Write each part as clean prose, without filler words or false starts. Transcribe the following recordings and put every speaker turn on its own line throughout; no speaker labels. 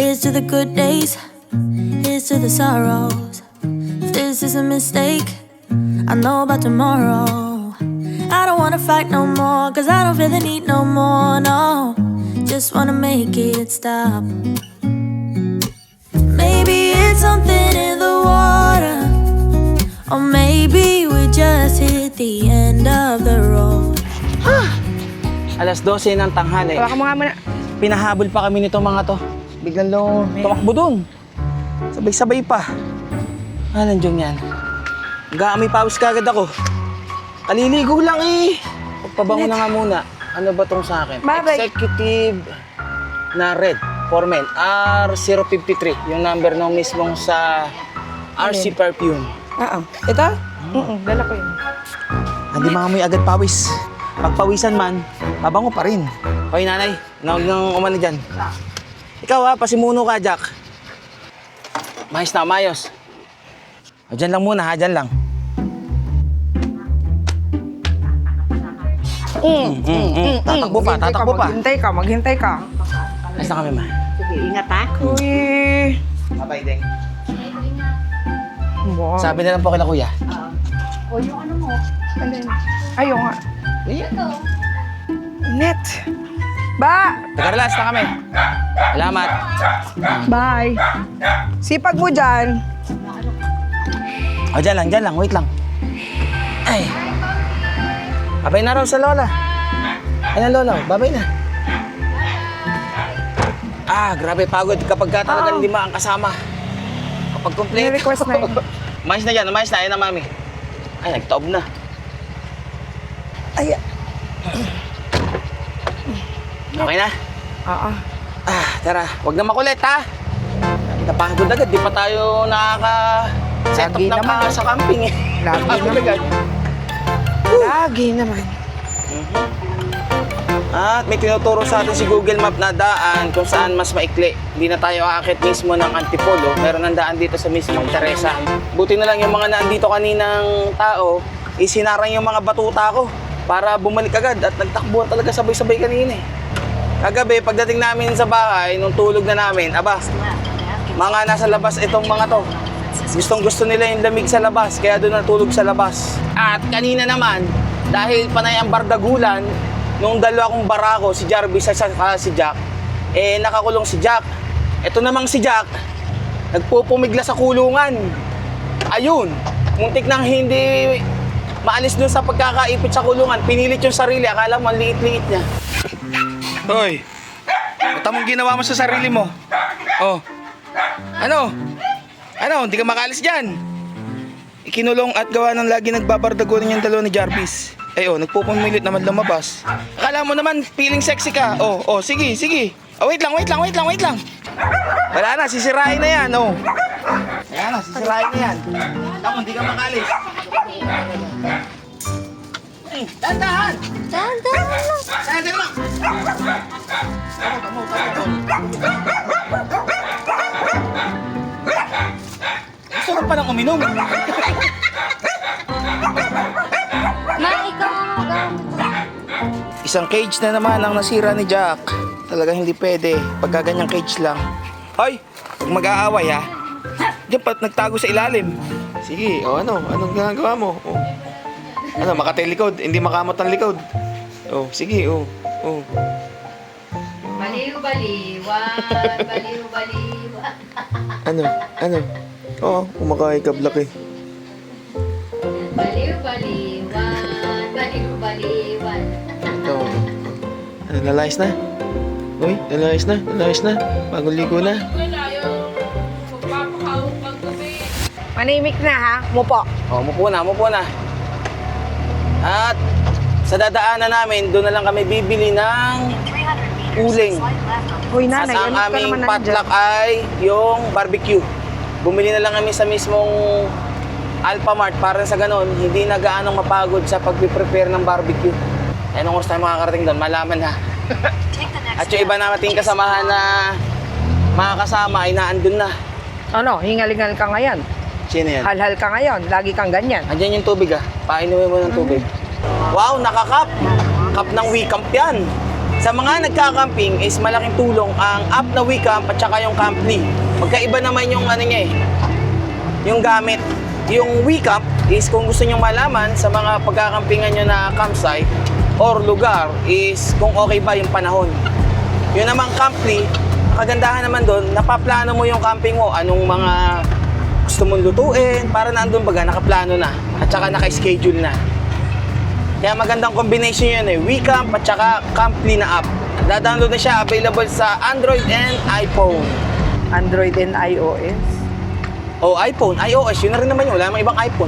Here's to the good days, here's to the sorrows. If this is a mistake, I know about tomorrow. I don't wanna fight no more, cause I don't feel the need no more, no. Just wanna make it stop. Maybe it's something in the water, or maybe we just hit the end of the road.
Alas 12 ng tanghali.
Baka mga muna.
Pinahabol pa kami nito mga to. Biglang tumakbo dun. Sabay-sabay pa. Nandiyon yan. May pawis kagad ako. Kaliligo lang eh. Pagpabango na nga muna. Ano ba tong sa akin?
Babay.
Executive na red. For men. R053. Yung number nung mismong sa RC Perfume.
Oo. Ito? Dala ko yun.
Hindi makamoy agad pawis. Pagpawisan man, pabango pa rin. Hoy nanay, nawag nang umano dyan. Ikaw ha, pasimuno ka, Jack. Mahis na, mayos. O, dyan lang muna ha, dyan lang. Tatakbo pa, tatakbo pa.
Maghintay ka.
Ayos na kami, ma.
Sige, ingat ha.
Uy.
Bye-bye, Deng.
Wow.
Sabi na lang po kila kuya.
O yung ano mo?
Alin? Ayaw nga.
Ito.
Net. Ba!
Taga-relax na kami. Salamat.
Bye. Sipag mo dyan.
O, dyan lang, wait lang. Ay. Babay na raw sa lola. Ayan, lola, babay na. Grabe pagod kapag ka talagang lima ang kasama. Kapag complete.
Ni-request na yun.
Mais na dyan, mais na. Ayan na, mami. Ay, nagtaob na. Ay. Okay na?
Oo.
Tara. Huwag na makulit, ha? Napagod agad. Di pa tayo nakaka-set up
Lagi
ng
naman.
sa camping, eh.
Lagi
Napagod
naman.
agad.
Lagi naman.
At may tinuturo sa atin si Google Map na daan kung saan mas maikli. Hindi na tayo aakit mismo ng Antipolo. Meron ng daan dito sa mismong Teresa. Buti na lang yung mga naandito kaninang tao, isinarang yung mga batuta ko para bumalik agad at nagtakbuhan talaga sabay-sabay kanina eh. Kagabi, pagdating namin sa bahay, nung tulog na namin, mga nasa labas itong mga to. Gustong-gusto nila yung lamig sa labas, kaya doon natulog sa labas. At kanina naman, dahil panay ang bardagulan, nung dalawa kong barako, si Jarvis at si Jack, nakakulong si Jack. Ito namang si Jack, nagpupumigla sa kulungan. Ayun, muntik nang hindi maalis dun sa pagkakaipit sa kulungan. Pinilit yung sarili, akala mo ang liit-liit niya. Hoy, ito mong ginawa mo sa sarili mo. Oh, ano? Ano, hindi ka makalis dyan. Ikinulong at gawa ng lagi nagbabardagulan yung dalawa ni Jarvis. Nagpupumilit naman lumabas. Akala mo naman, feeling sexy ka. Sige. Wait lang. Wala na, sisirain na yan, Wala na, sisirain na yan. Tama, hindi ka makalis. Dahan-dahan! Dahan-dahan lang! Tamo. Sarap pa ng uminom. Isang cage na naman ang nasira ni Jack. Talagang hindi pwede. Pagka ganyang cage lang. Hoy! Huwag mag-aaway ha. Diyan pa nagtago sa ilalim.
Sige, anong ginagawa mo? Makatilikod, hindi makamot ang likod. Sige.
Baliw-baliwan, baliw-baliwan.
Ano? Kumakain ka, Black eh.
Baliw-baliwan, baliw-baliwan.
Nalayas na? Uy, nalayas na. Bagong ligo na.
Manimik na ha. Mupo.
Mupo na. At sa dadaanan namin, doon na lang kami bibili ng uling.
Uy,
At
nanay,
ang
ano ka
aming
naman
potluck
nandiyan?
ay yung barbecue. Bumili na lang kami sa mismong Alphamart para sa ganon, hindi na gaanong mapagod sa pag-prepare ng barbecue. Anong oras tayo makakarating doon? Malaman ha. At yung iba nating kasamahan na mga kasama ay naandun na.
Hingal-hingal ka ngayon.
Sino yan?
Halhal ka ngayon. Lagi kang ganyan.
Andiyan yung tubig Painumin mo ng tubig. Wow, nakakap! Cup ng Wicamp yan. Sa mga nagka-camping is malaking tulong ang app na WeCamp at saka yung Camply. Magkaiba naman yung ano niya eh, yung gamit. Yung WeCamp is kung gusto nyo malaman sa mga pagkakampingan nyo na campsite or lugar is kung okay ba yung panahon. Yun namang Camply, kagandahan naman doon, napaplano mo yung camping mo, anong mga gusto mong lutuin, para nandun baga, nakaplano na at saka naka-schedule na. Kaya magandang combination yun eh, WeCamp at saka Camply na app. Download na siya, available sa Android and iPhone.
Android and iOS.
O iPhone, iOS, yun na rin naman yun, wala namang ibang iPhone.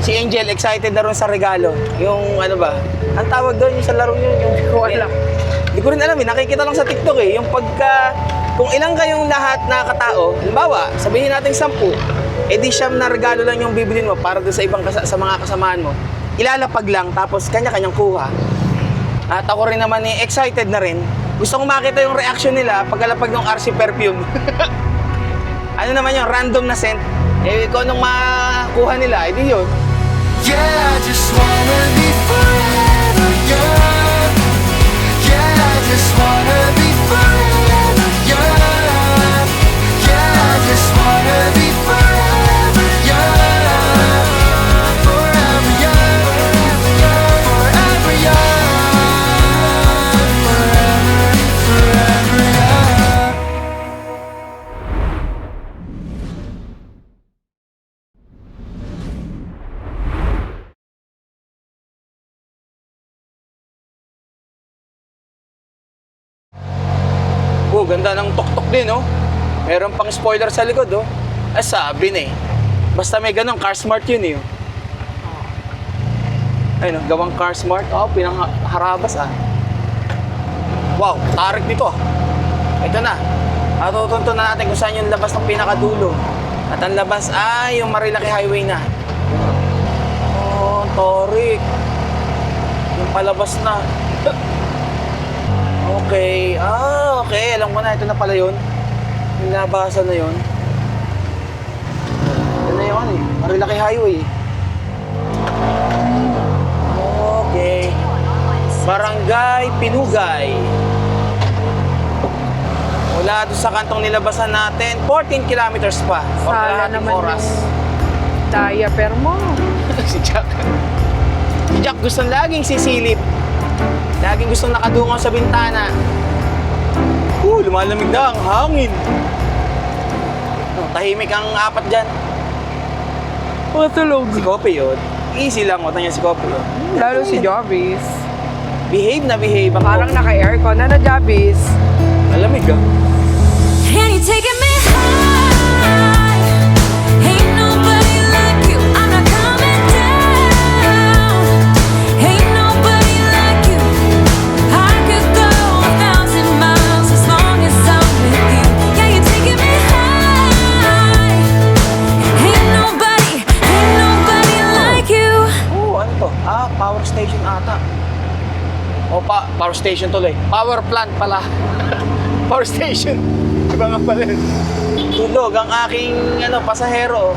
Si Angel, excited na rin sa regalo. Yung ano ba, ang tawag doon, yung sa laro yun, yung...
Hindi ko alam.
Hindi ko rin alam eh, nakikita lang sa TikTok eh, yung pagka... Kung ilang kayong lahat na katao, halimbawa, sabihin natin 10, edi siyam na regalo lang yung bibilin mo para doon sa ibang sa mga kasamaan mo. Ilalapag lang, tapos kanya-kanyang kuha. At ako rin naman eh, excited na rin. Gusto kong makita yung reaction nila pagkalapag ng RC perfume. Ano naman yung random na scent. Eh, kung anong makuha nila, edi yun.
Yeah, I just wanna be forever young. Yeah, I just wanna be forever young. Yeah, I just wanna be forever young. Forever young. Forever young. Forever young.
Oh, ganda ng tuktok din, oh. Meron pang spoiler sa likod, oh. Ay, sabi na eh. Basta may ganun, car smart yun, eh. Ayun, oh, gawang car smart. Oh, pinangharabas, ah. Wow, tarik dito. Ito na. Tutunto na natin kung saan yung labas ng pinakadulo. At ang labas ay yung Marilaki Highway na. Oh, tarik. Yung palabas na. Okay. Okay. Alam ko na. Ito na pala yun. Yung nabasa na yun. Ito na yun eh. Marilaki Highway. Okay. Barangay Pinugay. Mula doon sa kantong nilabasan natin, 14 kilometers pa. O
Sala
kalahating
naman
oras.
yung diaper mo.
Si Jack. Si Jack gustong laging sisilip. Laging gustong nakadungaw sa bintana. Lumalamig na ang hangin. Tahimik ang apat dyan.
Matulog.
Si Kopi yun. Easy lang, wata niya si Kopi yun.
Lalo si Jarvis.
Behave na behave ang
Parang
Kopi.
naka-aircon. Ano, Jarvis?
Malamig ah.
And you're taking me high. Ain't nobody like you. I'm not coming down. Ain't nobody like you. I could go 1,000 miles as long as I'm with you. Yeah, you're taking me high. Ain't nobody like you.
Oh, ano to? Power station ata. O, power station tuloy. Power plant pala. Power station. Iba nga pala yun. Tulog ang aking pasahero.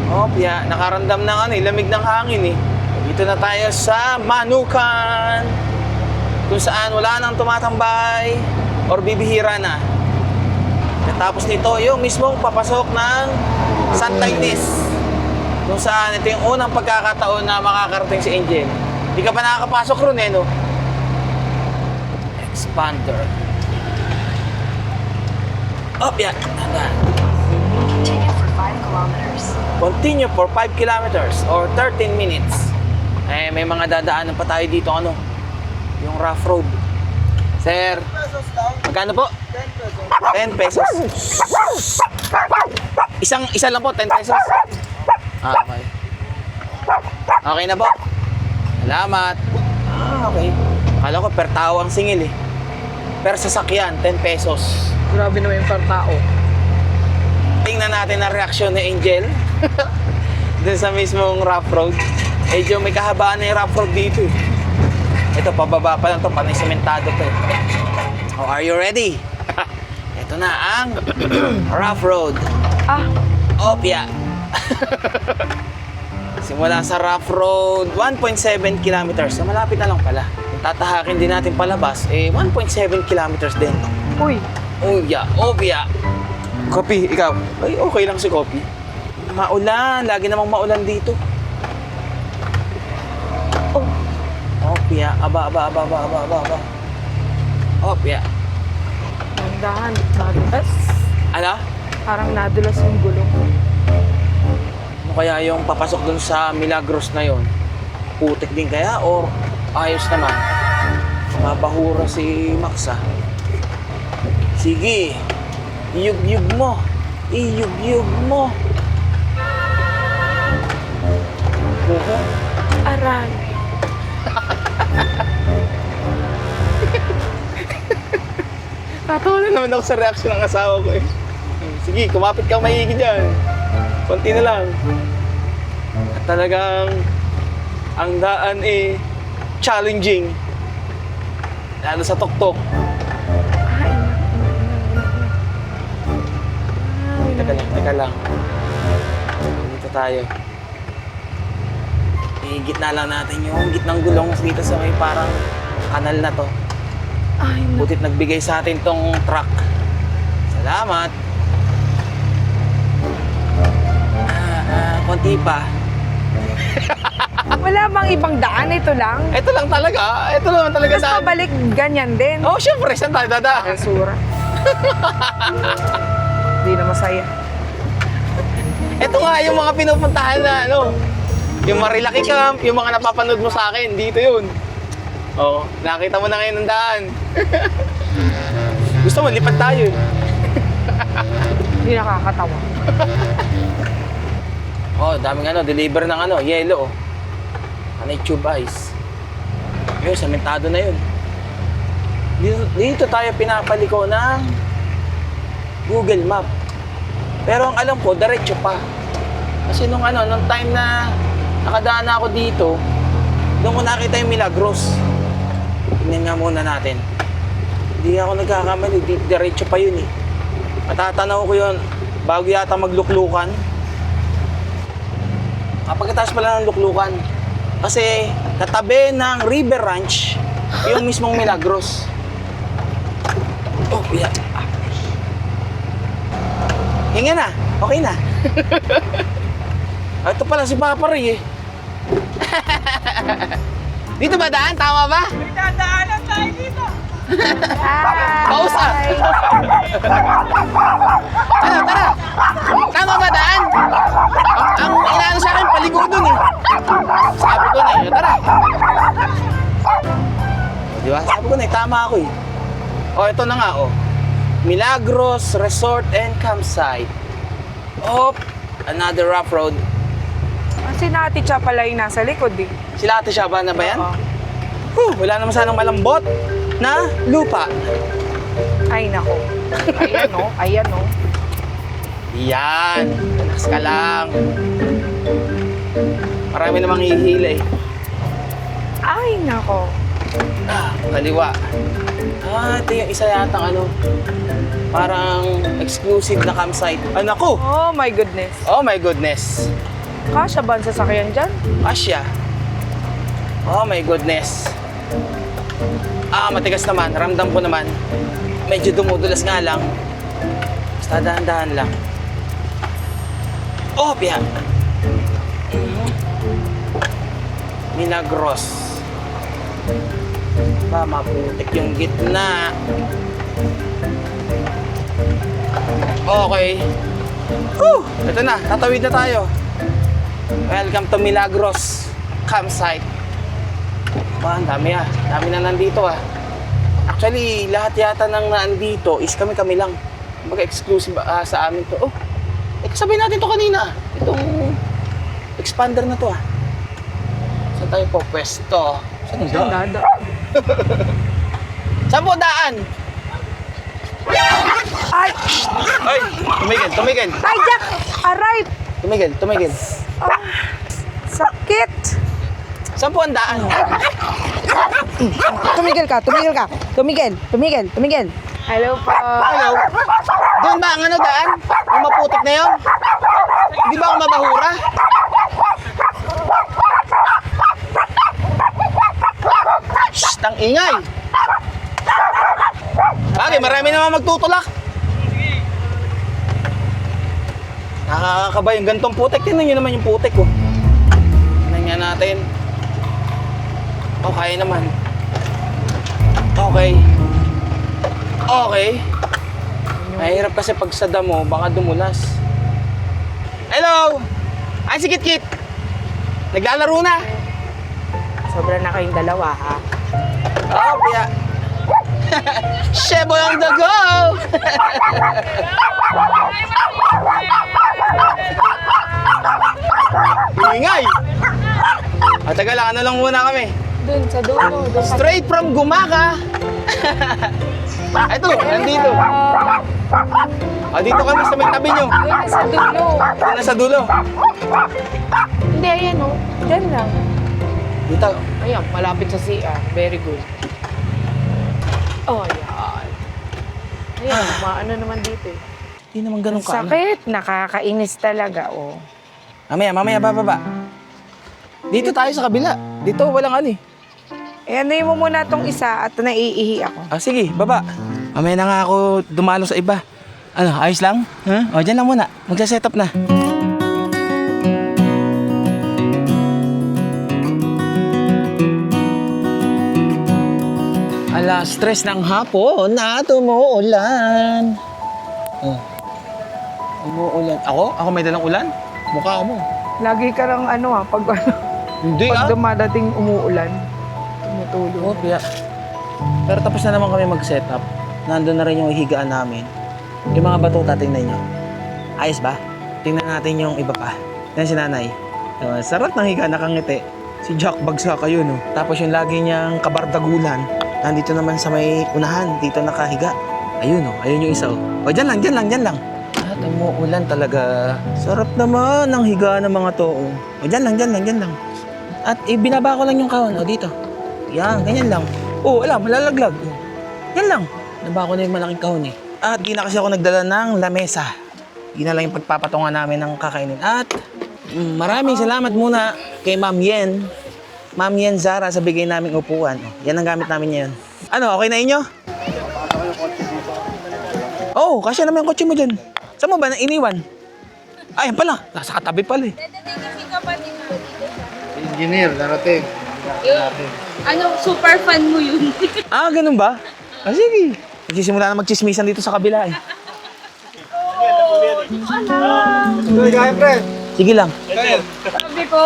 Oh, piya, nakaramdam ng lamig ng hangin eh. Dito na tayo sa Manukan. Kung saan wala nang tumatambay or bibihira na. Tapos nito, yung mismong papasok ng Santa Ynez. Kung saan ito yung unang pagkakataon na makakarating si Angel. Hindi ka pa nakakapasok ron eh, no? Expander. Oh, yeah. Continue for 5 kilometers or 13 minutes. Eh, may mga dadaanan pa tayo dito, yung rough road. Sir, magkano po? 10 pesos. Isa lang po, 10 pesos. Okay. Okay na po. Salamat. Okay. Akala ko per tao ang singil eh. Per sasakyan, 10 pesos.
Grabe naman yung per-tao.
Tingnan natin ang reaksyon ni Angel. Dun sa mismong rough road. Medyo may kahabaan na yung rough road dito eh. Ito, pababa pa lang to, panay sementado to eh. Oh, are you ready? Ito na ang rough road. Opya. Simula sa rough road, 1.7 kilometers. So, malapit na lang pala. tatahakin din natin palabas, 1.7 kilometers din.
Uy,
Obya. Kopi, ikaw. Ay, okay lang si Kopi. Maulan. Lagi namang maulan dito. Oh. Obya. Aba. Obya.
nandahan. Nadulas.
Ano?
Parang nadulas yung gulong.
Ano kaya yung papasok dun sa Milagros na yon? Putik din kaya or ayos naman? Mabahura si Max ah. Sige. Iyug-yug mo. Oho.
Aray.
Tatawa na naman ako sa reaction ng asawa ko eh. Sige, kumapit ka maigi dyan. Konti na lang. At talagang ang daan challenging. Lalo sa tuktok. Teka lang. Dito tayo. Gitna lang natin yung gitnang gulong dito sa may parang kanal na to.
Ay,
Butit nagbigay sa atin tong truck. Salamat. Konti pa.
wala bang ibang daan? Ito lang?
Ito lang talaga. Ito naman talaga
Tapos
daan.
pabalik ganyan din.
Oh, syempre, saan tayo dadaan?
Basura. Hindi na masaya.
Ito nga yung mga pinupuntahan na ano. Yung Marilaki Camp, yung mga napapanood mo sa akin, dito yun. Oh, nakita mo na ngayon ang daan. Gusto mo, lipad tayo eh.
Hindi nakakatawa.
Oh, daming deliver ng yellow. Ano yung tube ice. Yun, samentado na yun. Dito tayo pinapaliko ng Google Map. Pero ang alam ko, diretso pa. Kasi nung time na nakadaan na ako dito, doon ko nakita yung Milagros. Tingnan nga muna natin. Hindi ako nagkakamali, diretso pa yun eh. Matatanaw ko yun bago yata magluklukan. Pagkatapos pala ng luklukan. Kasi katabi ng River Ranch, yung mismong Milagros. Oh, yeah. Hinga na. Okay na. Ito pala si Papa Ray eh. Dito ba daan? Tama ba? May dadaanan tayo dito. Pausa. Tara. Tama ba daan? Ang inaano sa akin, paligo dun eh. Sabi ko na tara. Di ba? Sabi ko na tama ako eh. Oh, ito na nga oh. Milagros Resort and Campsite. Oh, another rough road.
Kasi nati siya pala yung nasa likod eh.
Sila Ate Shaba na ba yan?
Oo.
Wala naman sanang malambot na lupa.
Ay, nako. Ayan o.
Yan. Relax ka lang. Marami namang hihila eh.
Ay, nako.
Kaliwa. Ito yung isa yatang parang exclusive na campsite. Anak ko!
Oh my goodness.
Oh my goodness.
Kasya ba ang sasakyan dyan?
Asya. Oh my goodness. Matigas naman. Ramdam ko naman. Medyo dumudulas nga lang. Basta dahan-dahan lang. Oh, piya. Milagros. Maputik yung gitna. Okay. Whew! Ito na. Tatawid na tayo. Welcome to Milagros Campsite. Ang dami dami na nandito Actually, lahat yata ng nandito is kami lang. Mag-exclusive sa amin to. Oh, kasabay natin to kanina. Itong expander na to Saan tayo po pwesto? Saan ang daan?
Dada.
Saan po daan?
Ay!
Ay, tumigil.
Ay, Jack! Aray!
Tumigil.
Sakit!
Saan po ang daan?
Tumigil ka. Hello po.
Hello? Doon ba ang daan? Ang maputik na yun? Hindi ba ako mabahura? Shh! Tang ingay! Bagay, marami naman magtutulak. Nakakakaba yung gantong putek. Tingnan nyo naman yung putek ko. Tingnan nga natin. Okay naman. Okay. Okay. Mahirap kasi pag sa damo, baka dumulas. Hello! Ay, si Kit-Kit! Naglalaro na!
Sobra na kayong dalawa, ha?
Oh, Pia! Sheboy on the go! Ingay! Taga lang, ano lang muna kami.
Doon, sa dulo. Doon sa
Straight from Gumaka! Ito, nandito. Dito kami sa may tabi nyo.
Doon sa dulo.
Doon na sa dulo.
Hindi, ayan o. Diyan lang.
Dito.
Ayan, malapit sa CR. Very good. Oh, ayan. Ayan, maano naman dito eh.
Hindi naman ganun ka.
Sakit, nakakainis talaga, oh.
Mamaya, bababa. Dito tayo sa kabila. Dito, walang ano eh.
Eh, ano mo muna tong isa at naiihi ako.
Sige, baba. Mamaya na nga ako dumalo sa iba. Ano, ayos lang? Huh? O, dyan lang muna. Magsa-set up na. Alas 3 ng hapon na tumuulan. Oh. Umuulan. Ako? Ako may dalang ulan? Mukha mo.
Lagi ka lang ano pag
Hindi
pag dumadating umuulan, tumutulong.
Oh, kaya. Pero tapos na naman kami mag-setup. Nandun na rin yung higaan namin. Yung mga bato, tatingnan nyo. Ayos ba? Tingnan natin yung iba pa. Yan si nanay. Sarap ng higa, nakangiti. Si Jack Bagsak kayo, no? Tapos yung lagi niyang kabardagulan, nandito naman sa may unahan, dito nakahiga. Ayun, oh. Ayun yung isa, oh. O, dyan lang. At umuulan talaga. Sarap naman ng higa ng mga to, oh. O, dyan lang. At binaba ko lang yung kahon, o, dito. Yan, ganyan lang. Oh, wala, malalaglag. Yan lang. Naba ko na yung malaking kahon eh. At di na kasi ako nagdala ng lamesa. Di na lang yung pagpapatungan namin ng kakainin. At maraming salamat muna kay Ma'am Yen. Ma'am Yen Zara sa bigay naming upuan. Oh, yan ang gamit namin ngayon. Ano, okay na inyo? Oo, kasi naman yung kotse mo dyan. Saan mo ba na iniwan? Ay, yan pala. Nasa katabi pala eh.
Engineer, narating.
Ano, super fan mo yun.
Ganun ba? Sige. Nagsisimula na magchismisan dito sa kabila eh.
Kaya, pre.
Sige lang.
Sabi ko,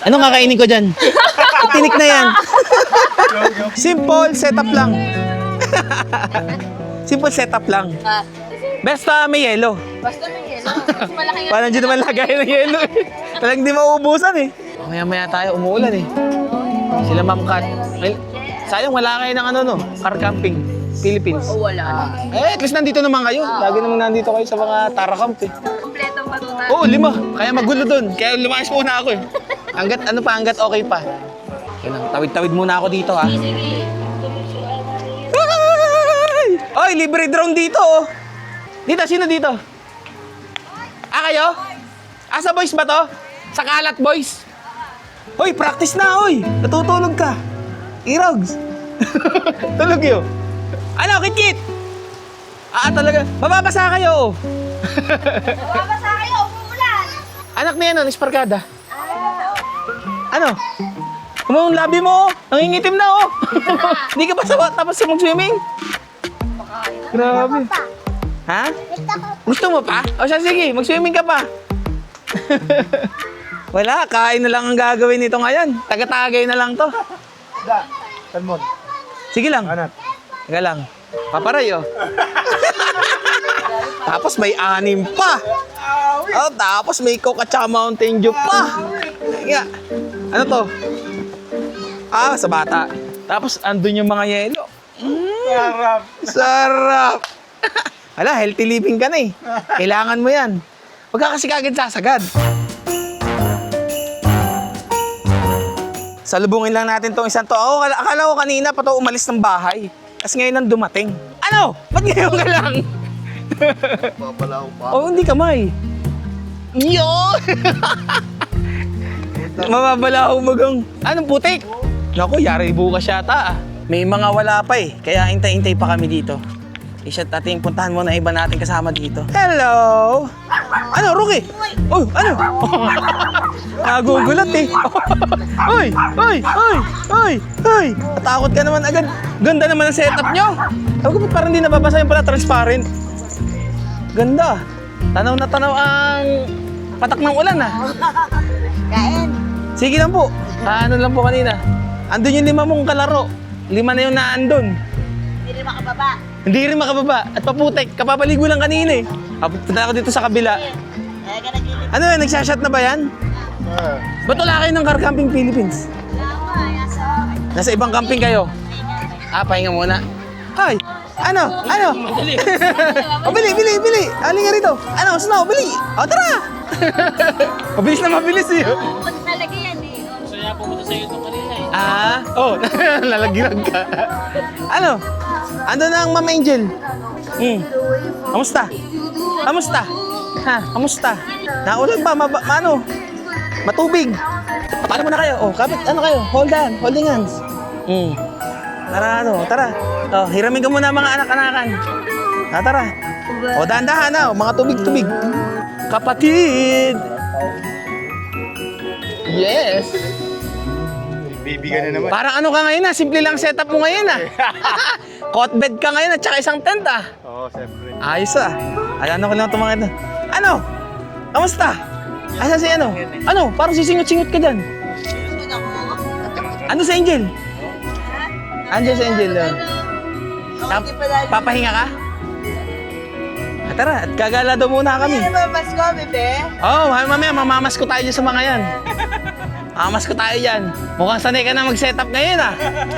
Anong kakainin ko dyan? Tinik na yan. Simple setup lang. Simple setup lang. Basta may yelo.
basta may yelo. Mas malaki nga.
Parang dyan naman lagay ng yelo eh. Talagang di mauubusan eh. Maya-maya tayo, umuulan eh. Sila Ma'am Kat. Sayang wala kayo ng ano no, car camping. Philippines.
Wala.
At least nandito naman kayo. Lagi naman nandito kayo sa mga Tara Camp eh.
Kompletong patutan.
Oo, 5. Kaya magulo dun. Kaya lumayas muna ako eh. Hanggat okay pa. Kaya lang, tawid-tawid muna ako dito ha. Ay! Oy, libre drone dito oh. Dito, sino dito? Kayo? Sa boys ba to? Sa Kalat Boys? Hoy, practice na oy. Natutulog ka. Irogs. Tulog yun. Ano, Kit-Kit? Talaga. Mababasa kayo.
Mababasa kayo, umuulan.
Anak niya nun, Espargada. Ano? Kumang labi mo, oh. Nangingitim na, oh. Hindi ka pa tapos sa mag-swimming? Grabe. Ha? Gusto mo pa? O siya, sige, mag-swimming ka pa. Wala, kain na lang ang gagawin nito ngayon. Taga-tagay na lang to.
Salmon.
Sige lang.
Anat.
Teka lang. Paparay, oh. Tapos may 6 pa. Oh, tapos may Coke at saka Mountain Dew pa. Nga. Ano to? Sa bata. Tapos andun yung mga yelo. Sarap. Hala, healthy living ka na eh. Kailangan mo yan. Huwag ka kasi kagad sasagad. Salubungin lang natin tong isang to. Akala ko kanina pa to umalis ng bahay. Kasi ngayon nang dumating. Ano? Ba't ngayon ka lang?
Babalaw pa.
Hindi kamay. Yo! Mababalaw magang. Anong putik? Naku, yari bukas yata ah. May mga wala pa eh, kaya hintay-hintay pa kami dito. I-shot natin, puntahan muna iba natin kasama dito. Hello! Ano, Rookie? Oh, ano? Nagugulat eh. Uy! Uy! Uy! Uy! Uy! Natakot ka naman agad. Ganda naman ang setup nyo. Sabi ko, parang hindi nababasa yung pala transparent. Ganda. Tanaw na tanaw ang patak ng ulan ah.
Kain.
Sige lang po. Ano lang po kanina. Andun yung 5 mong kalaro. 5 na yung naandun.
Hindi rin makababa.
Hindi rin makababa. At paputek. Kapapaligo lang kanina eh. Punta ako dito sa kabila.
Kaya ka nagiging
Ano yan? Nagsashot na ba yan? Ba't wala kayo ng Car Camping Philippines? Nasa ibang camping kayo? Pahinga muna. Ay! Ano? Ano? O, bili! Aling nga rito. Ano? Snow, bili! O, tara! Mabilis na mabilis eh.
Huwag talaga yan eh.
Lalagyan ka. Ano? Ando na ang Ma'am Angel. Kamusta? Kamusta? Ha? Kamusta? Naulan ba? Ano? Matubig. Paano muna kayo? Oh, kapit, ano kayo? Holding hands. Tara, tara. Oh, hiramin ka muna mga anak-anakan. Tara. O, dahan-dahan mga tubig-tubig. Kapatid! Yes!
Baby ka na naman.
Parang ano ka ngayon simple lang setup mo ngayon Cot bed ka ngayon at saka isang tent
Oo, siyempre.
Ayos Ano ko lang itong mga ito. Ano? Kamusta? Asan si ano? Ano? Parang sisingot-singot ka dyan. Ano si Angel? Angel si Angel. Papahinga ka? Tara, at gagala daw muna kami.
Mamas ko, bebe.
Oo, mamaya mamamas ko tayo dyan sa mga yan. Mamamas ko tayo dyan. Mukhang sanay ka na mag-setup ngayon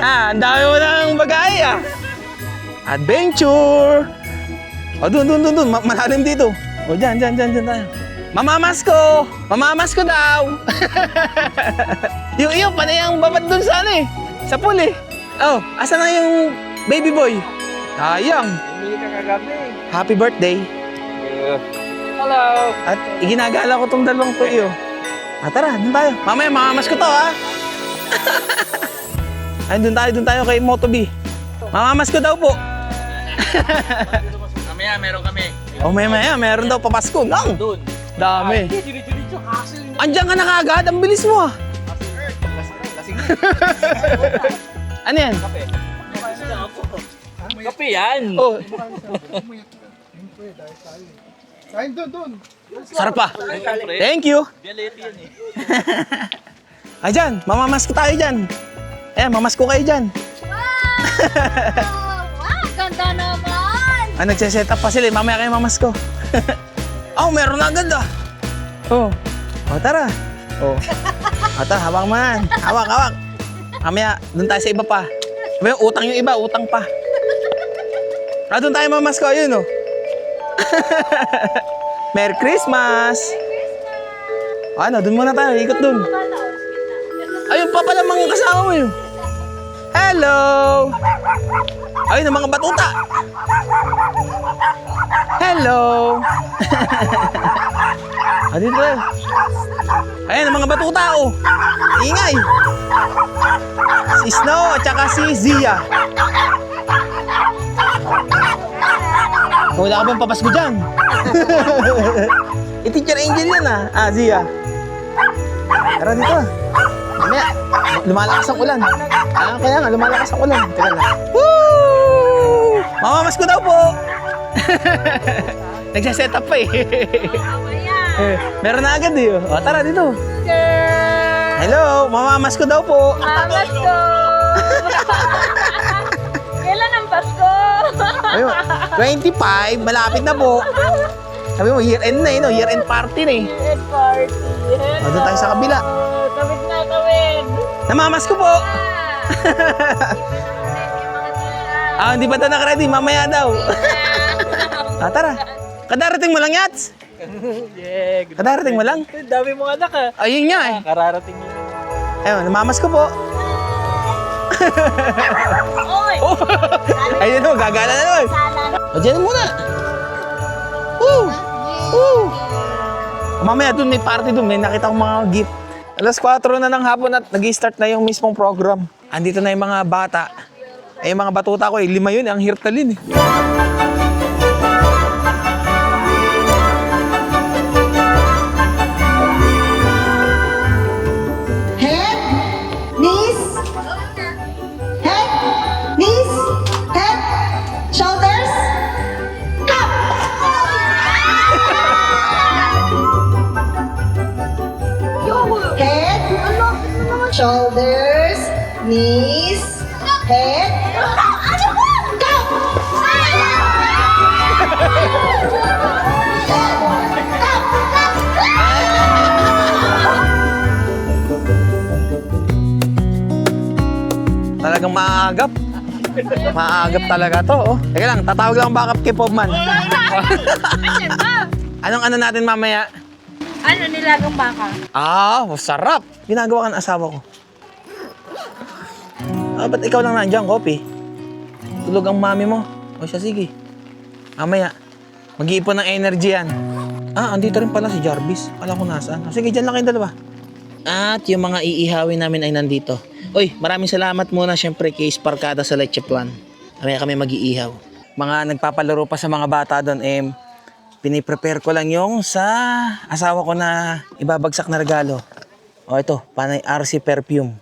ang dami mo ng bagay Adventure! O, dun. Malalim dito. O, dyan tayo. Mamamas ko daw! yung iyo, panay ang babad dun sa sa pool Oh, asa na yung baby boy? Sayang.
Hindi ka kagabi.
Happy birthday.
Hello!
At iginagala ko tong dalawang to iyo. Tara, dun tayo. Mamaya, mamamas ko to Ay, dun tayo kay Moto B. Mamamas ko daw po.
Mamaya, meron kami.
Maya, meron daw papasko. Lang! Dami. Andiyan ka na kaagad, ang bilis mo
Lasing.
Ano yan?
Kape yan!
Oh,
Kain doon.
sarap pa. Thank you. Ay, dyan. Mamamas ko tayo dyan. Mamas ko kayo dyan.
Wow, ganda naman.
Nagsiset up pa sila. Mamaya kayo mamas ko. Meron na agad tara. Tara, hawak mo yan. Hawak. Mamaya, doon tayo sa iba pa. May utang yung iba, utang pa. Doon tayo mamas ko. Ayun Merry Christmas! Doon muna tayo. Ikot doon. Ayun pa pala mga kasama mo yun. Hello! Ayun ang mga batuta. Hello! Dito tayo. Ayun ang mga batuta Ingay! Si Snow at saka si Zia. Wala ka bang papasko dyan? Teacher Angel yan Zia. Tara dito Mamaya, lumalakas ang ulan. Kaya nga, lumalakas ang ulan. Teka lang. Woo! Mamamas ko daw po! Nagsaset up pa meron na agad tara dito. Hello, mamamas ko daw po.
Mamas ko. Kailan ang Pasko?
Ayun, 25, malapit na po. Sabi mo, year end na year end party na
Red party.
Doon tayo sa kabila.
Kawit na kawit.
Namamas ko po. Hindi pa ito nakaready, mamaya daw. Tara. Kadarating mo lang, Yats. Kadarating mo lang.
Dami mong anak
Ayun nga
Kararating yun.
Ayun, namamas ko po.
Oy!
Ayun gagala na naman. Diyan muna. Woo! Woo! Mamaya doon may party doon. May nakita akong mga gift. Alas 4 na ng hapon at nag-start na yung mismong program. andito na yung mga bata. Ay, yung mga batuta ko, 5 yun, ang hirtalin eh.
Head, knees, head, knees, head, shoulders, up. Head, shoulders, knees, head,
Talagang maaagap. Maaagap talaga to, oh. Teka lang, tatawag lang ang backup kay Pobman. Anong ano natin mamaya?
Ano, nilagang baka?
Ah, sarap. Ginagawa ka ng asawa ko. Ah, ba't ikaw lang nandiyan, Kopi? Tulog ang mami mo. O siya, sige. Mamaya, mag-iipon ng energy yan. Ah, andito rin pala si Jarvis. Alam ko nasaan. Sige, dyan lang kayong dalawa. At yung mga iihawin namin ay nandito. Uy, maraming salamat muna syempre kay Sparkada sa Leche Plan. Mamaya kami mag-iihaw. Mga nagpapalaro pa sa mga bata doon, piniprepare ko lang yung sa asawa ko na ibabagsak na regalo. O ito, panay RC perfume.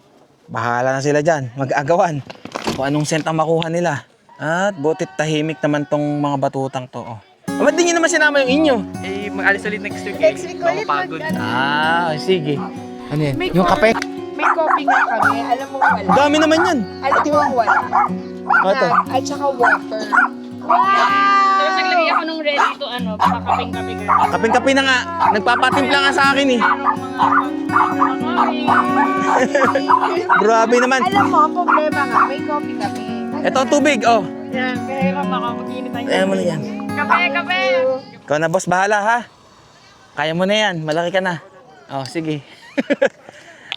Bahala na sila dyan, mag-agawan. Kung anong scent ang makuha nila. At butit tahimik naman tong mga batutang to. Oh. Ba't di nyo naman sinama yung inyo?
Eh, mag-alis ulit next week.
Next week ulit,
Pagod.
Ah, sige. Ano yan? Yung kape?
May coffee nga kami. Alam mo wala.
Dami naman yan.
Alam mo wala.
O ito.
At saka water.
Tapos naglagay ako nung ready to ano, pakaping-kape girl.
Kaping-kape na nga. Nagpapatimpla nga sa akin eh. Grabe naman.
Alam mo, ang problema nga, may coffee kami.
Ito ang tubig, oh.
Yan, kaya lang ako mag-init tayo.
Kaya mo na yan.
Kape!
Ikaw na boss, bahala ha. Kaya mo na yan, malaki ka na. Oh, sige.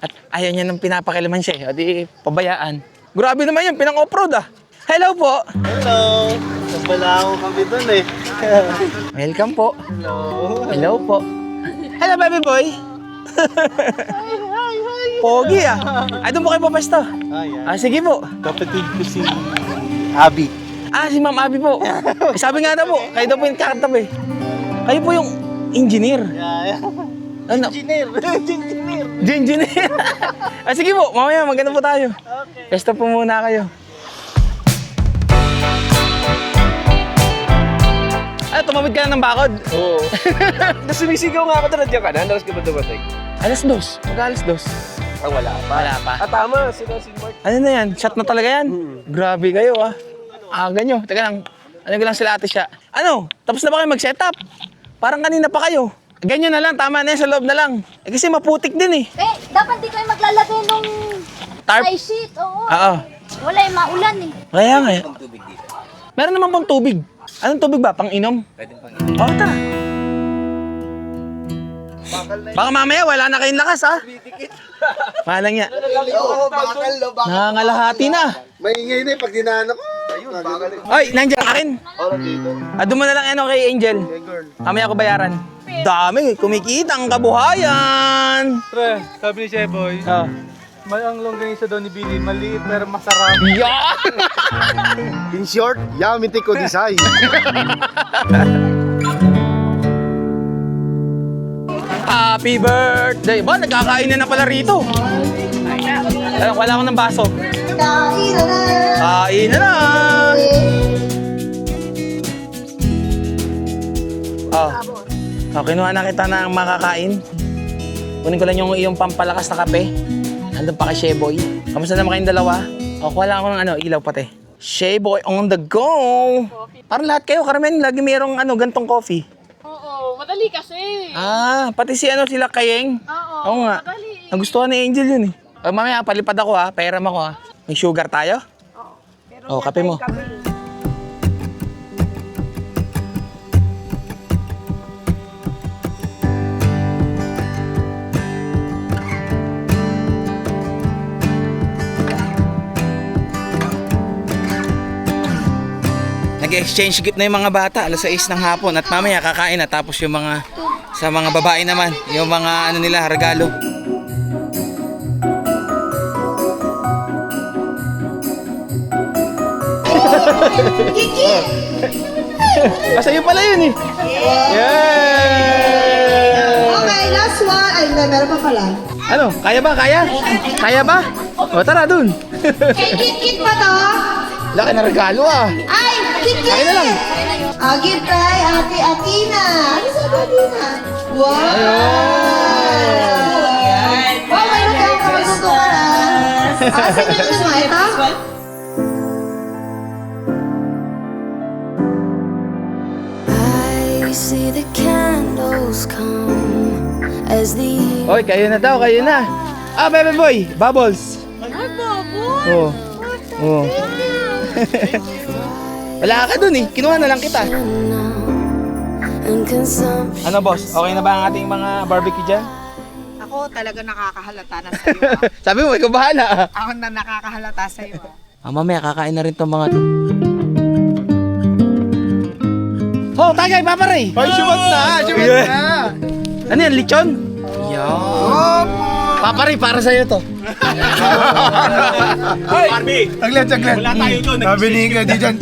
At ayaw niya nang pinapakilaman siya. O di, pabayaan. Grabe naman yan, pinang-off-road ah. Hello po.
Hello! Nabala ako kami dun eh.
Welcome po.
Hello!
Hello po. Hello, baby boy. Pogi ah. Ay, doon po kayo papasto.
Ah, yan.
Ah, sige po.
Kapatid ko si Abby.
Ah, si Ma'am Abby po. Eh, sabi nga na po, kayo daw po yung kakatabi. Kayo po yung engineer.
Yeah.
Ano?
Engineer! Engineer!
Engineer. Ah, sige po, mamaya maganda po tayo.
Okay.
Pesta po muna kayo. Ah, tumawid ka na ng bakod.
Oo. Tapos sumisigaw nga ako doon. Nandiyan ka na. Tapos ka ba dumating?
Alas 2. Mag-alas 2.
Ah, wala pa.
Wala pa.
Ah, tama. Sino si Mark?
Ano na yan? Shot na talaga yan? Grabe kayo ah. Aga nyo. Teka lang. Ano ko lang sila ate siya. Ano? Tapos na ba kayo mag-setup? Parang kanina pa kayo. Ganyan na lang. Tama na yan. Sa loob na lang. Eh kasi maputik din eh.
dapat di kayo maglalagay nung
Tarp?
ice sheet. Oo.
Oo.
Wala yung maulan eh.
Kaya nga eh. Meron naman pong tubig. Anong tubig ba? Pang-inom? Pwede pang-inom. Oo, tara. Baka mamaya wala na kayong lakas ha. Mahalang niya.
Oo, bakal no, bakal.
Nangangalahati na.
Maingay na eh pag dinaanak ko. Ayun, bakal eh.
Ay, nandiyan ka rin.
Oras dito.
Doon mo na lang ano kay Angel.
Hey girl.
Mamaya ako bayaran. Dami, kumikita ang kabuhayan.
Pre, sabi ni Sheboy,
Oh.
may ang longganisa daw ni Billy, maliit pero masarap.
Yeah!
In short, Yamite ko design.
Happy birthday! Ba, nagkakain na pala rito. Wala akong ng baso.
Kain na na.
Kain na na! Oh, kinuha na kita ng makakain. Kunin ko lang yung iyong pampalakas na kape. Andun pa kay Sheboy. Kamusta naman kayong dalawa? O, kuha lang ako ng ilaw pati. Sheboy on the go! Parang lahat kayo, karamihan, lagi mayroong gantong coffee.
Oo, madali kasi.
Ah, pati sila Kayeng. Oo nga.
Madali.
Nagustuhan ni Angel yun eh. Mamaya, palipad ako ha, pairam ako ha. May sugar tayo? Oo. Kape mo. Nag-exchange gift na yung mga bata, alas 6 ng hapon at mamaya kakain na tapos yung mga sa mga babae naman, yung mga nila regalo.
Kiki!
Sa'yo pala yun eh. Yeah!
Okay, last one. Ay, hindi, meron pa pala.
Ano? Kaya ba? Kaya? Kaya ba? O tara dun.
Kay Kit pa to?
Laki na regalo ah.
Ay, Kit!
Akin na lang.
Give kay Ate Atina. Ano sa Atina? Wow! Wow, mayroon kang kamagsutukan ah. Saan nyo na mo ito?
I see the candles come as the
Oy, kayo na daw, kayo na. Ah, Bebe Boy, Bubbles.
Ay, bubble!
Oo. Oo. Wala ka dun eh. Kinuha na lang kita.
and consumption.
Ano boss, okay na ba ang ating mga barbecue dyan?
Ako talaga nakakahalata na sa'yo. Ah.
Sabi mo, ikaw bahala ah.
Ako na nakakahalata sa'yo. Ah.
Mamaya, kakain na rin tong mga to. Oh, tagay, paparay!
Ay, syumat na! Syumat na!
Ano yan, lechon? Yan. Paparay, para sa'yo to.
Saglit. Wala tayo doon. Sabi ni Kuya Dijan,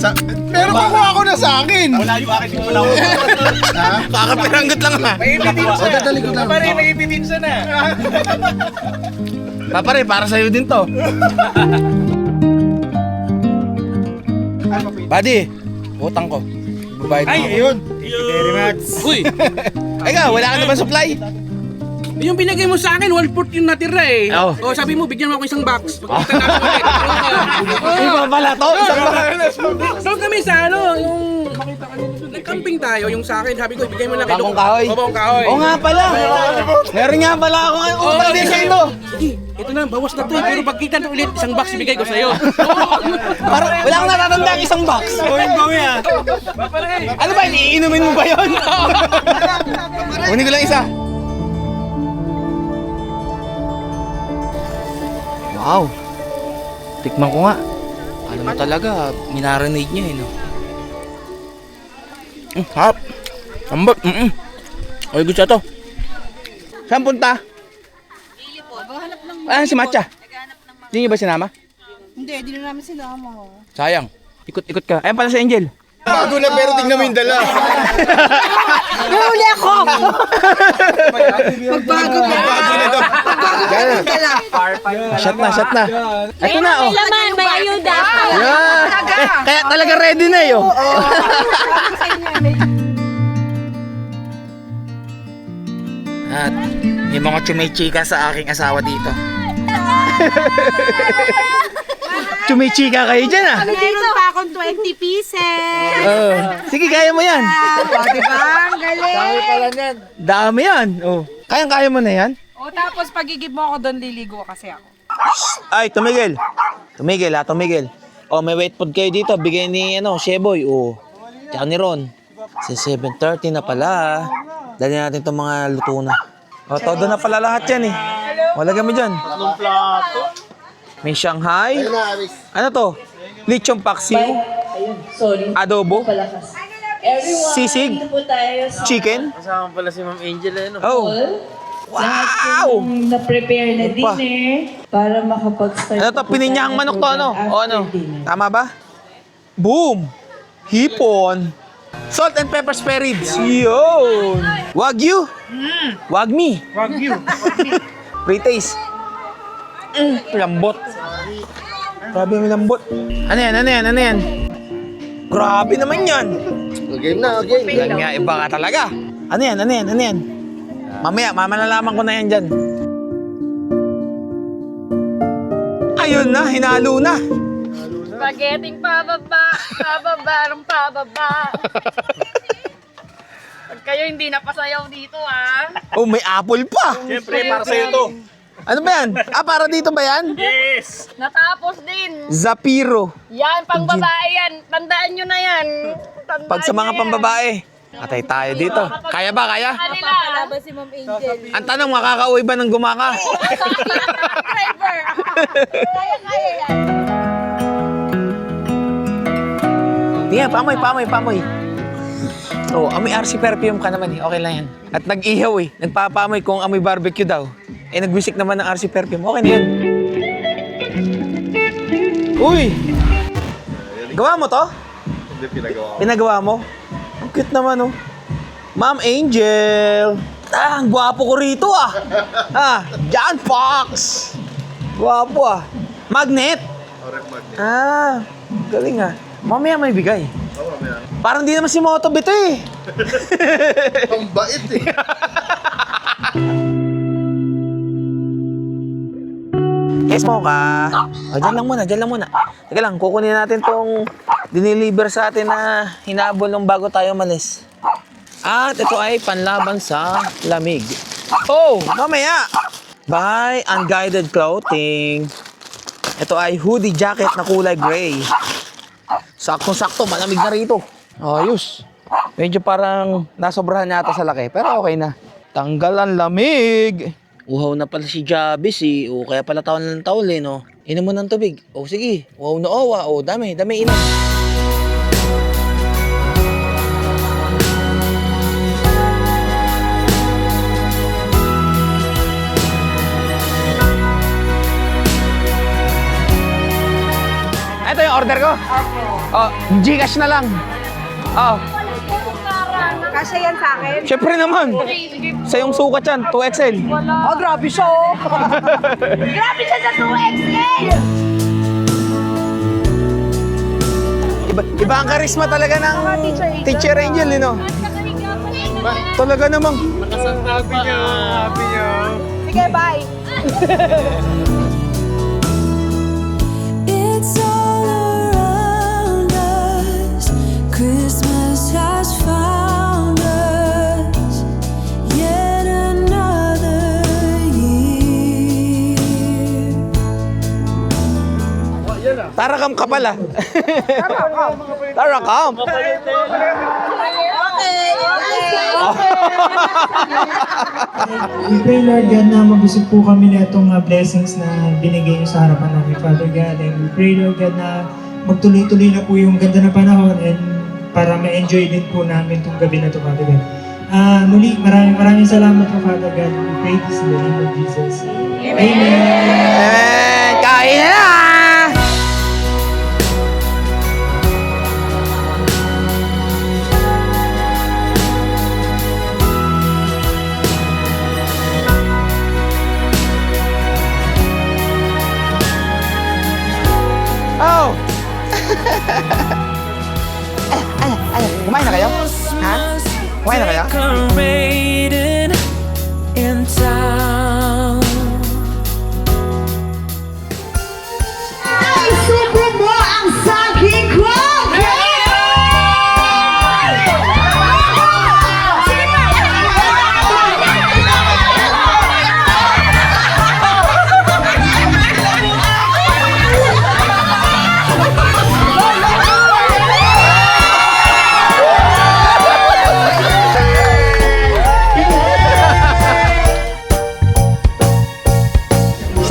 pero kukuha ko na sa akin! Wala yung akin, wala ko.
Kakapiranggot lang ha.
May ibidin sa.
Pare, may ibidin sa na.
Paparay, para sa'yo din to. Buddy, utang ko. Babayad mo ako.
Ayun! Thank you very much!
Uy,
Ikaw, wala ka na ba supply?
yung binigay mo sa akin, 1/4 yung natira eh.
Oo.
O, sabi mo, bigyan mo ako isang box. Pagkita natin ulit.
Iba pala to, isang baka.
Doon kami sa ano, yung nag-camping tayo, yung sa akin, sabi ko, ibigay mo lang kay
Bagong kahoy?
O, bagong kahoy.
Oo nga pala. Meron nga pala akong utang din sa'yo to.
Sige, ito na, bawas na to. Pero pagkita na ulit, isang box ibigay ko sa'yo.
Parang wala akong natatanda ang isang box.
Gawin ah.
Ano ba, iinumin mo ba yun? Kunin ko lang isa. Wow. Tikman ko nga. Alam mo talaga, minarinade niya eh, no? Harap. Ambot. Okay, gusto to. Saan punta? Ah, si Matcha. Hindi niyo ba sinama?
Hindi, di na namin sinama.
Sayang. Ikot-ikot ka. Ayan pala si Angel.
Bago na pero tingnan mo yung dala.
Nahuli ako! Magbago ka!
Shot na. Ito na, oh.
Laman, may ayuda.
Yeah. Kaya talaga ready na eh, oh. At may mga chumichika sa aking asawa dito. Chumichika kayo dyan ah.
Meron pa akong 20 pieces!
Sige, kaya mo yan.
O, diba? Ang galing!
Dami yan. Oh. Kaya mo na yan?
O, tapos pagigib mo ako doon, liligo kasi ako.
Ay, tumigil. Tumigil. Oh, may wait food kayo dito. Bigay ni, Sheboy. Oh. Tsaka ni Ron. Sa 7:30 na pala. Dali natin itong mga luto na. Oh, todo na pala lahat yan eh. Wala kami dyan. May Shanghai. Ano to? Lechong paksiw. Adobo. Sisig. Chicken.
Kasama pala si Ma'am Angel eh, no?
Oh. Wow!
Na-prepare na dinner para makapag-start.
Ano to? Pininyahang manok to, ano? O ano? Tama ba? Boom! Hipon. Salt and pepper spare ribs. Yun! Wagyu. Wagmi. Pre-taste. Lambot. Grabe may lambot. Ano yan? Grabe naman yan.
Game na, game.
Yan nga, iba ka talaga. Ano yan? Mamaya, mamalalaman ko na yan dyan. Ayun na, hinalo na.
Spaghetti pababa, pababa. Pag kayo hindi napasayaw dito ah.
Oh, may apple pa.
Siyempre, para sa'yo to.
Ano ba yan? Ah, para dito ba yan?
Yes!
Natapos din.
Zapiro.
Yan, pang babae yan. Tandaan nyo na yan. Tandaan
Pag sa mga
nyo yan.
pambabae. Atay tayo dito. Kaya ba? Kaya?
Kanila.
Palabas si Ma'am Angel.
Ang tanong, makakauwi ba ng gumaka?
Driver. Kaya yan.
Tingnan, pamoy. Oh, amoy RC perfume ka naman eh. Okay lang yan. At nag-ihaw eh. Nagpapamoy kung amoy barbecue daw. Eh, nag-wisik naman ng RC perfume. Okay na yan. Uy! Gawa mo to?
Hindi, pinagawa ko.
Pinagawa mo? Ang cute naman, oh. Ma'am Angel! Ah, ang gwapo ko rito, ah! John Fox! Gwapo, ah. Magnet!
Rep magnet.
Ah, galing, ah. Mamaya may bigay.
Oo, mamaya.
Parang di naman si Motob ito, eh.
Ang bait eh.
Yes mo ka. O, dyan lang muna, dyan lang muna. Teka lang, kukunin natin tong diniliver sa atin na hinabol nung bago tayo malis. At ito ay panlaban sa lamig. Oh, mamaya! Buy unguided clothing. Ito ay hoodie jacket na kulay gray. Saktong-sakto, malamig na rito. Ayos. Medyo parang nasobrahan yata sa laki, pero okay na. Tanggal ang lamig. Uhaw na pala si Jabis eh. O kaya pala taon ng taon eh, no? Inom mo ng tubig. O sige, uhaw na owa. O dami inom. Ito yung order ko. Oh, Gcash na lang. Oh,
Kasya yan sa akin.
syempre naman. Sa yung sukat yan, 2XL.
Oh, grabe siya oh.
Grabe siya sa 2XL!
Iba ang karisma talaga ng Teacher Angel, eh, no? Talaga namang.
Happy nyo.
Sige, bye.
It's all around us. Christmas has found us. Yet another year.
Tarakam ka pala. Tarakam.
We pray, Lord God, na mabusog po kami na itong blessings na binigay niyo sa harapan namin, Father God. And we pray, Lord God, na magtuloy-tuloy na po yung ganda na panahon and para ma-enjoy din po namin itong gabi na ito, Father God. Muli, maraming salamat po, Father God. We pray this in the name of Jesus. Amen!
Kain na! Oh! Kumain na kayo? Ha? Kumain na kayo?
Ay, subo mo ang saging ko!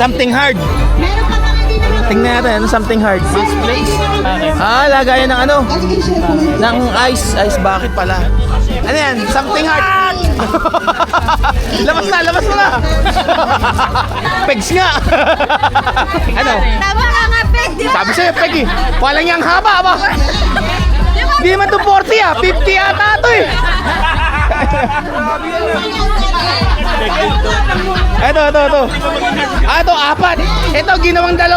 Something hard.
Meron pa mga hindi naman.
Tingnan natin, ano something hard? Lagayan ng ano? Ng ice. Ice bucket pala. Ano yan? Something hard. Labas mo na. Pegs nga. Ano?
Tama ka nga, Peg, di ba?
Sabi sa'yo, peg eh. Walang yang haba ba? Hindi naman to 40 ah. 50 ata ito eh. Ito. Ito, 4. Ito, ginawang 2.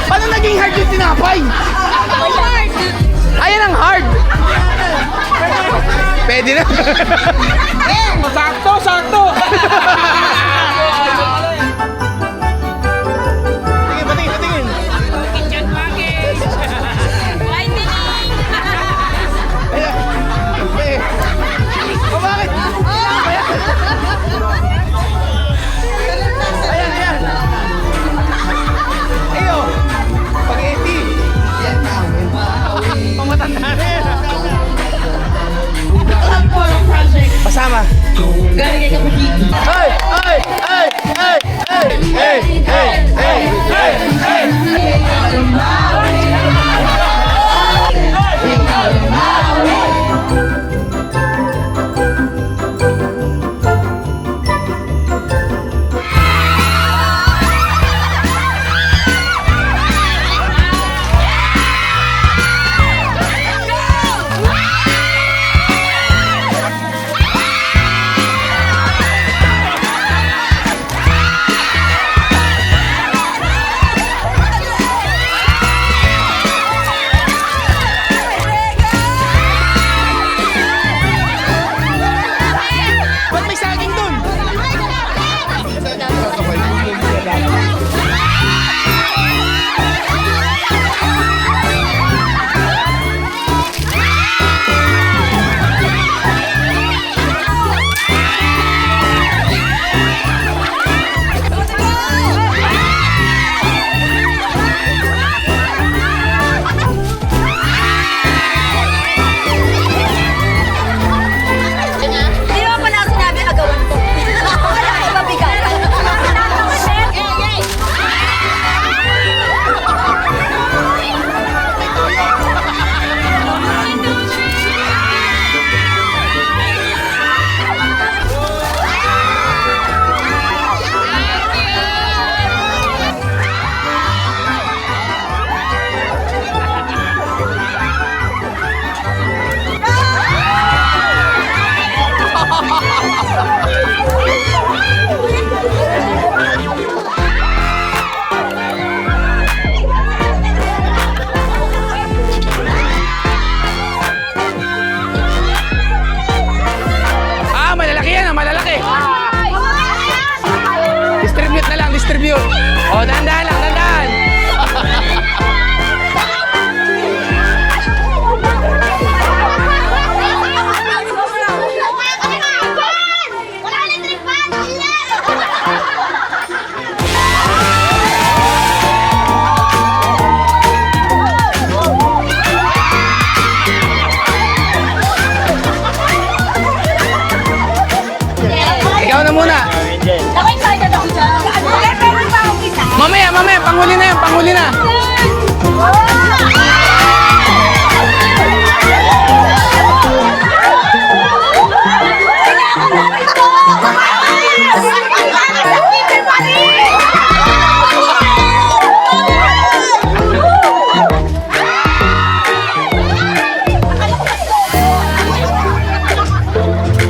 Paano naging hard yung tinapay? Ayan ang hard. Pwede na. Sakto. Patingin. Oh, bakit? Ayan. Ayo. Spaghetti. Pamatanda na yan. Pasama.
panghuli na yan, panghuli na.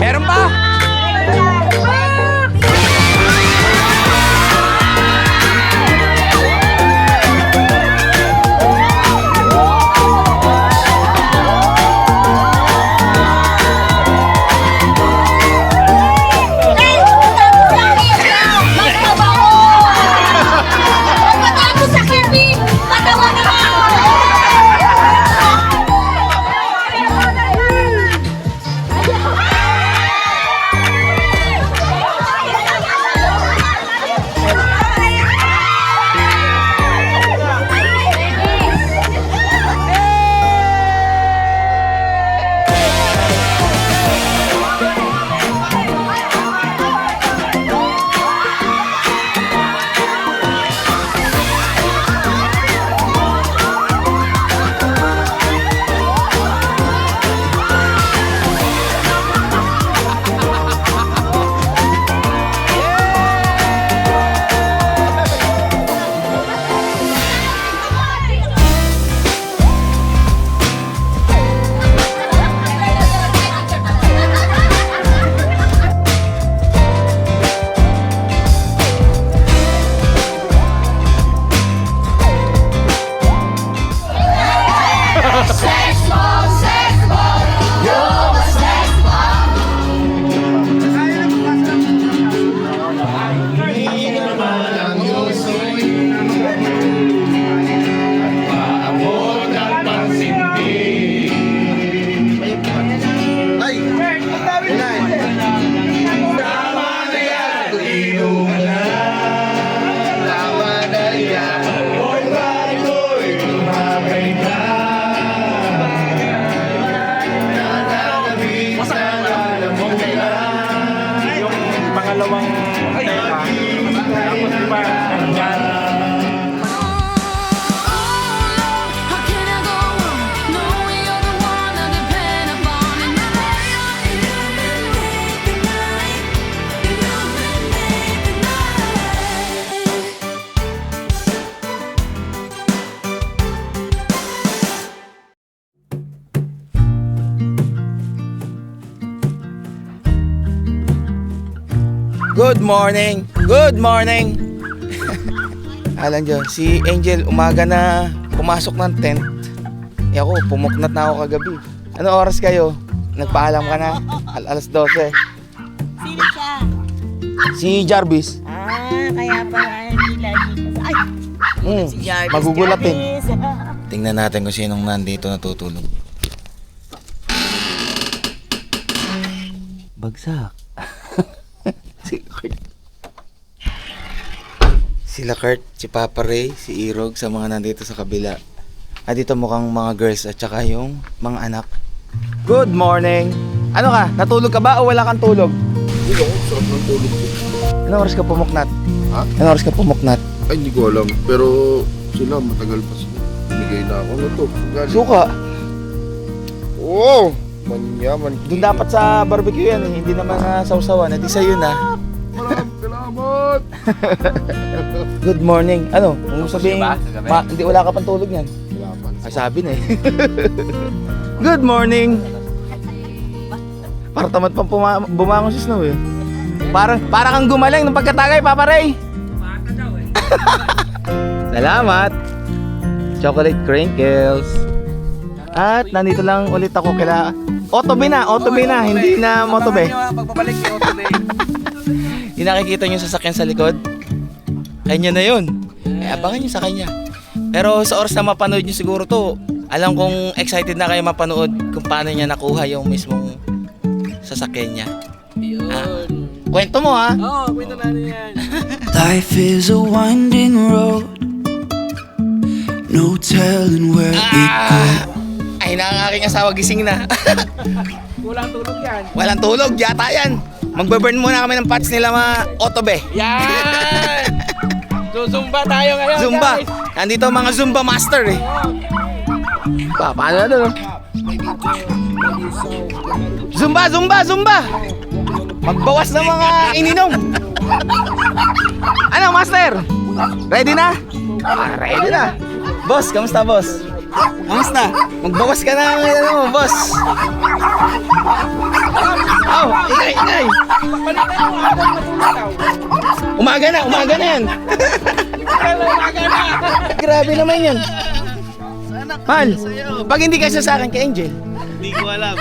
Meron pa? Good morning! Good morning! Alam nyo, si Angel umaga na pumasok ng tent. Eh ako, pumuknat na ako kagabi. Ano oras kayo? Nagpaalam ka na? Alas 12.
Sino siya?
Si Jarvis.
Kaya pala hindi lagi. Ay! Si Jarvis.
Magugulatin.
Jarvis.
Tingnan natin kung sinong nandito natutulog. Bagsak. Sila Kurt, si Papa Ray, si Irog sa mga nandito sa kabila. At dito mukhang mga girls at saka yung mga anak. Good morning! Ano ka? Natulog ka ba o wala kang tulog?
Hindi ako, sarap ng tulog ko.
Anong oras ka pumuknat?
Ha?
Anong oras ka pumuknat?
Ay, hindi ko alam. Pero sila, matagal pa sila. Binigay na ako na to. Galing.
Suka!
Oo! Manyaman.
Doon dapat sa barbecue yan eh. Hindi naman sausawan. Hindi sa'yo na.
Maraming salamat!
Good morning. Ano? Kung sabihin, hindi wala ka pang tulog yan. Ay sabi na eh. Good morning! Para tamad pang bumangon si Snow eh. Para kang gumaling ng pagkatagay, Papa Ray! Salamat! Chocolate crinkles. At nandito lang ulit ako kila Otobe na, hindi na Motobe.
Pagbabalik kay Otobe.
Yung nakikita nyo sasakyan sa likod, kanya na yun. Eh, abangan nyo sa kanya. Pero sa oras na mapanood nyo siguro to, alam kong excited na kayo mapanood kung paano niya nakuha yung mismong sasakyan niya.
Yun.
Kwento mo ha?
Oo, kwento natin yan.
Life is a winding road, no telling where it goes.
Ay na ang aking asawa gising na.
Kulang tulog yan.
Walang tulog, yata yan. Magbe-burn muna kami ng patch nila mga Otobe.
Yan! Zumba tayo ngayon,
Zumba.
guys.
Nandito ang mga Zumba master eh. Paano na doon? Zumba, Zumba, Zumba! Magbawas ng mga ininom. Ano, master? Ready na? Ready na. Boss, kamusta, boss? Kamusta? Magbawas ka na ng ano, boss. Oh, ingay. Umaga na yan. Grabe naman yan. Mahal, pag hindi ka sa akin kay Angel.
Hindi ko alam.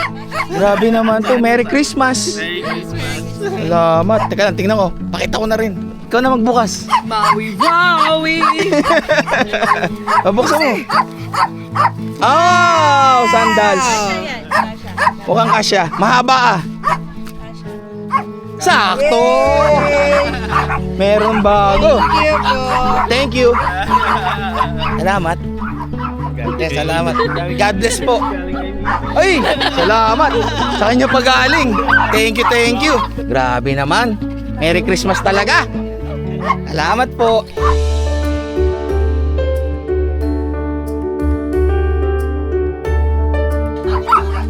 Grabe naman to. Merry Christmas.
Merry Christmas.
Salamat. Teka lang, tingnan ko. Pakita ko na rin. Ikaw na magbukas.
Maui!
Pabuksan mo. Oh, sandals. Mukhang kasya. Mahaba ah. Sakto. Meron bago. Thank you. Salamat. Salamat. God bless po. Ay, salamat. Sa kanya pagaling. Thank you. Grabe naman. Merry Christmas talaga. Salamat po.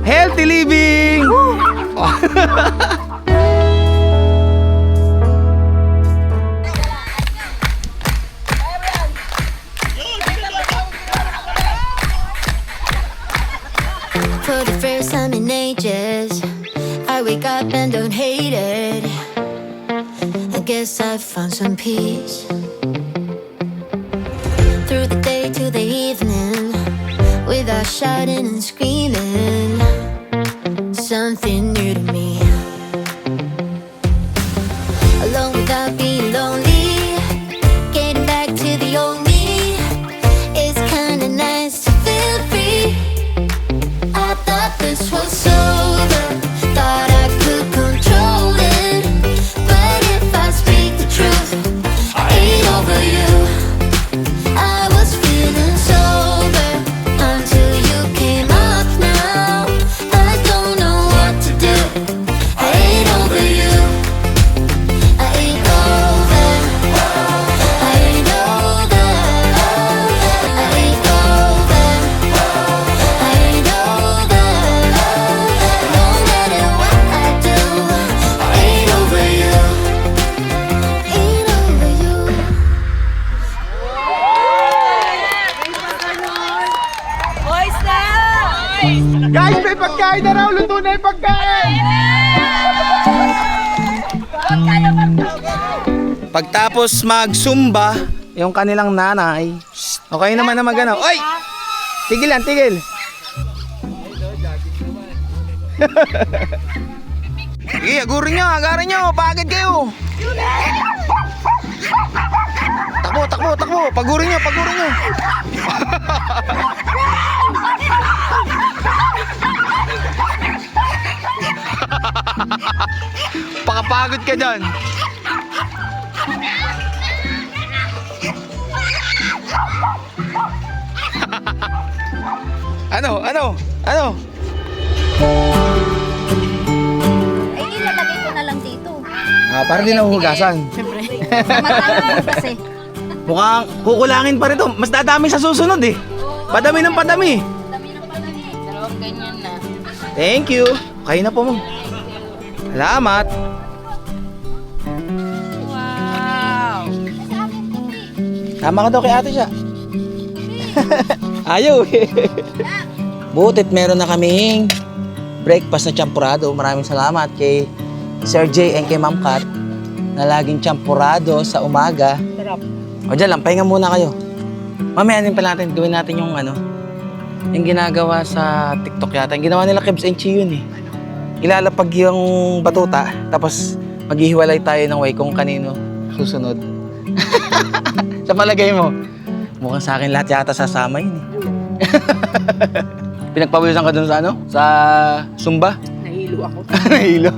Healthy living.
For the first time in ages, I wake up and don't hate it. I guess I found some peace. Through the day to the evening, without shouting and screaming, something new to me. Alone without being lonely, getting back to the old me. It's kinda nice to feel free. I thought this was over, thought I could control it. But if I speak the truth, I ain't over you. I was feeling sober until you came up now. I don't know what to do. I ain't over you. I ain't over. I ain't over. I ain't over. I ain't over. No matter what I do, I ain't over you. Ain't over you.
Boys na!
Guys, may pagkain na raw. Luto na yung pagkain.
Pagtapos mag-zumba, yung kanilang nanay, okay naman na magano. Oy! Tigil lang, tigil. Sige, agarin nyo, pagod kayo. Takbo, pagurin nyo. Pakapagod ka dyan. Ano?
Ay, ilalagay ko na lang dito.
Para di nahuhugasan.
Siyempre. Matapos kasi.
Mukhang kukulangin pa rin to. Mas dadami sa susunod eh. Padami ng padami.
Dalawang ganyan na.
Thank you. Kayo na po mo. Salamat.
Wow!
Tama ka daw kay ate siya. Ayaw eh. Butit meron na kaming breakfast na champurado. Maraming salamat kay Sir J and kay Ma'am Kat na laging champurado sa umaga.
Sarap.
O dyan lang, pahinga muna kayo. Mamaya din pala natin, gawin natin yung yung ginagawa sa TikTok yata. Yung ginawa nila Kebs and Chi yun eh. Ilalapag yung batuta, tapos maghihiwalay tayo ng way kung kanino susunod. Sa palagay mo, mukhang sa akin lahat yata sasama yun eh. Pinagpawisan ka dun sa Sa Zumba?
Nahilo ako.
Nahilo.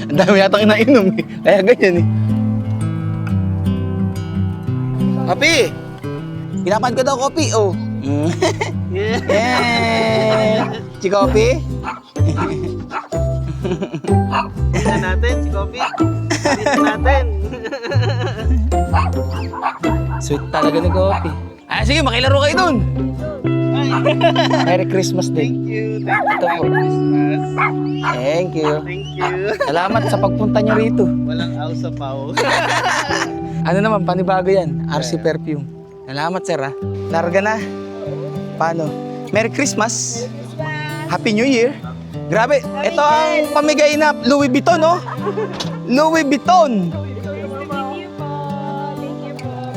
Ang dami yatang inainom eh. Kaya ganyan eh. Kopi! Pinapan ko daw kopi, oh. Yeah! Si Kopi?
Dito natin, si Kopi. Dito natin.
Sweet talaga ni Coffee. Ah, sige, makilaro kayo dun. Merry Christmas din.
Thank you.
Ito po. Thank you.
Thank you.
Salamat sa pagpunta nyo rito.
Walang aw sa pao.
Ano naman, panibago yan. RC Perfume. Salamat, sir, ha. Larga na. Paano? Merry Christmas. Happy New Year. Grabe, ito ang pamigay na Louis Vuitton, no? Louis Vuitton.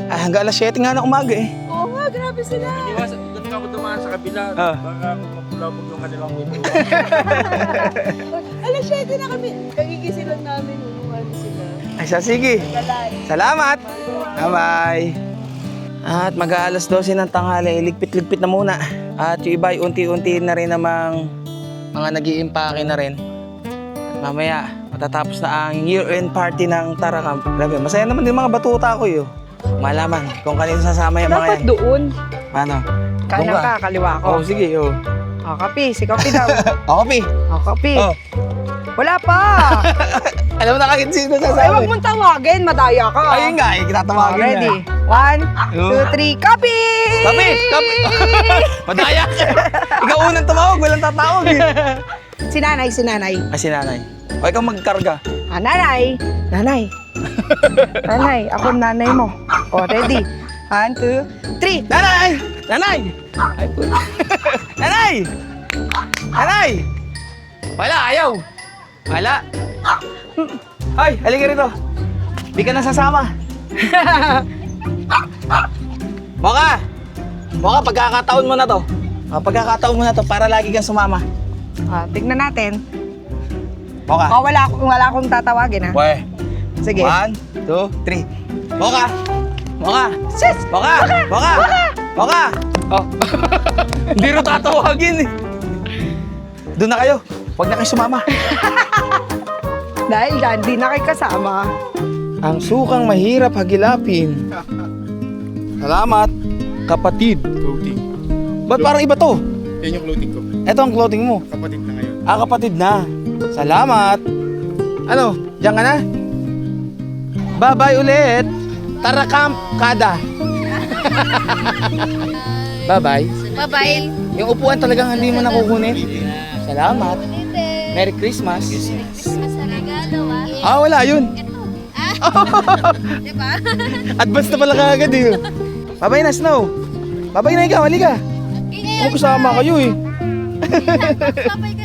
Ah, hanggang alas 7 nga na umaga, eh.
Oo nga, grabe sila.
Doon ka mo dumaan sa kabila.
Ah.
Baka mapulabog yung kanilang window.
Alas 7 na kami. Kagigising lang namin. Ano sila.
Ay, sige. Salamat. Bye-bye. At mag-aalas 12 ng tanghali, ligpit-ligpit na muna. At yung iba, unti-unti na rin namang mga nag-iimpake na rin. At mamaya, matatapos na ang year-end party ng Taracamp. Grabe, masaya naman din mga batuta ko yun. Malaman kung kanino sasama yung mga
Dapat
yan.
doon.
Paano?
Kanan ka, kaliwa ko.
Oo, sige, oo.
O, kapi. Si kapi daw.
Ako, Pi.
O, kapi.
Oh.
Wala pa.
Alam mo na kagad sino
Ay,
sasama.
wag mong tawagin. Madaya ka.
Ayun nga, kinatawagin na.
Ready? 1, 2, 3, kapi!
Kapi! Kapi! Madaya ka! Ikaw unang tumawag, walang tatawag eh.
Si nanay, si nanay.
Ah, si nanay. O, ikaw magkarga.
Ah, nanay. Nanay. Nanay, ako nanay mo. O, ready? 1, 2, 3.
Nanay! Nanay! Ay, nanay! Nanay! Wala, ayaw! Wala! Ay, halika rito. Di ka nasasama. Moka! Moka, pagkakataon mo na to. Pagkakataon mo na to para lagi kang sumama.
Ah, tignan natin.
Moka.
O, wala akong tatawagin, ha?
Weh.
Sige.
1, 2, 3. Moka! Moka! Sis! Moka! Moka! Moka! Oh. Hindi rin tatawagin eh. Doon na kayo. Huwag na kayo sumama.
Dahil dyan, di na kayo kasama.
Ang sukang mahirap hagilapin. Salamat, kapatid.
Clothing.
Ba't parang iba to?
Yan yung clothing ko.
Ito ang clothing mo.
Kapatid na ngayon.
Ah, kapatid na. Salamat. Ano, diyan ka na? Bye-bye ulit. Taracamp kada. Bye-bye.
Bye-bye.
Yung upuan talagang hindi mo nakukunin. Salamat. Merry Christmas.
Christmas na regalo,
Ah, wala yun.
Diba?
Advance na pala kagad eh. Bye-bye na, Snow. Bye-bye na ikaw, halika. Ako kasama kayo eh.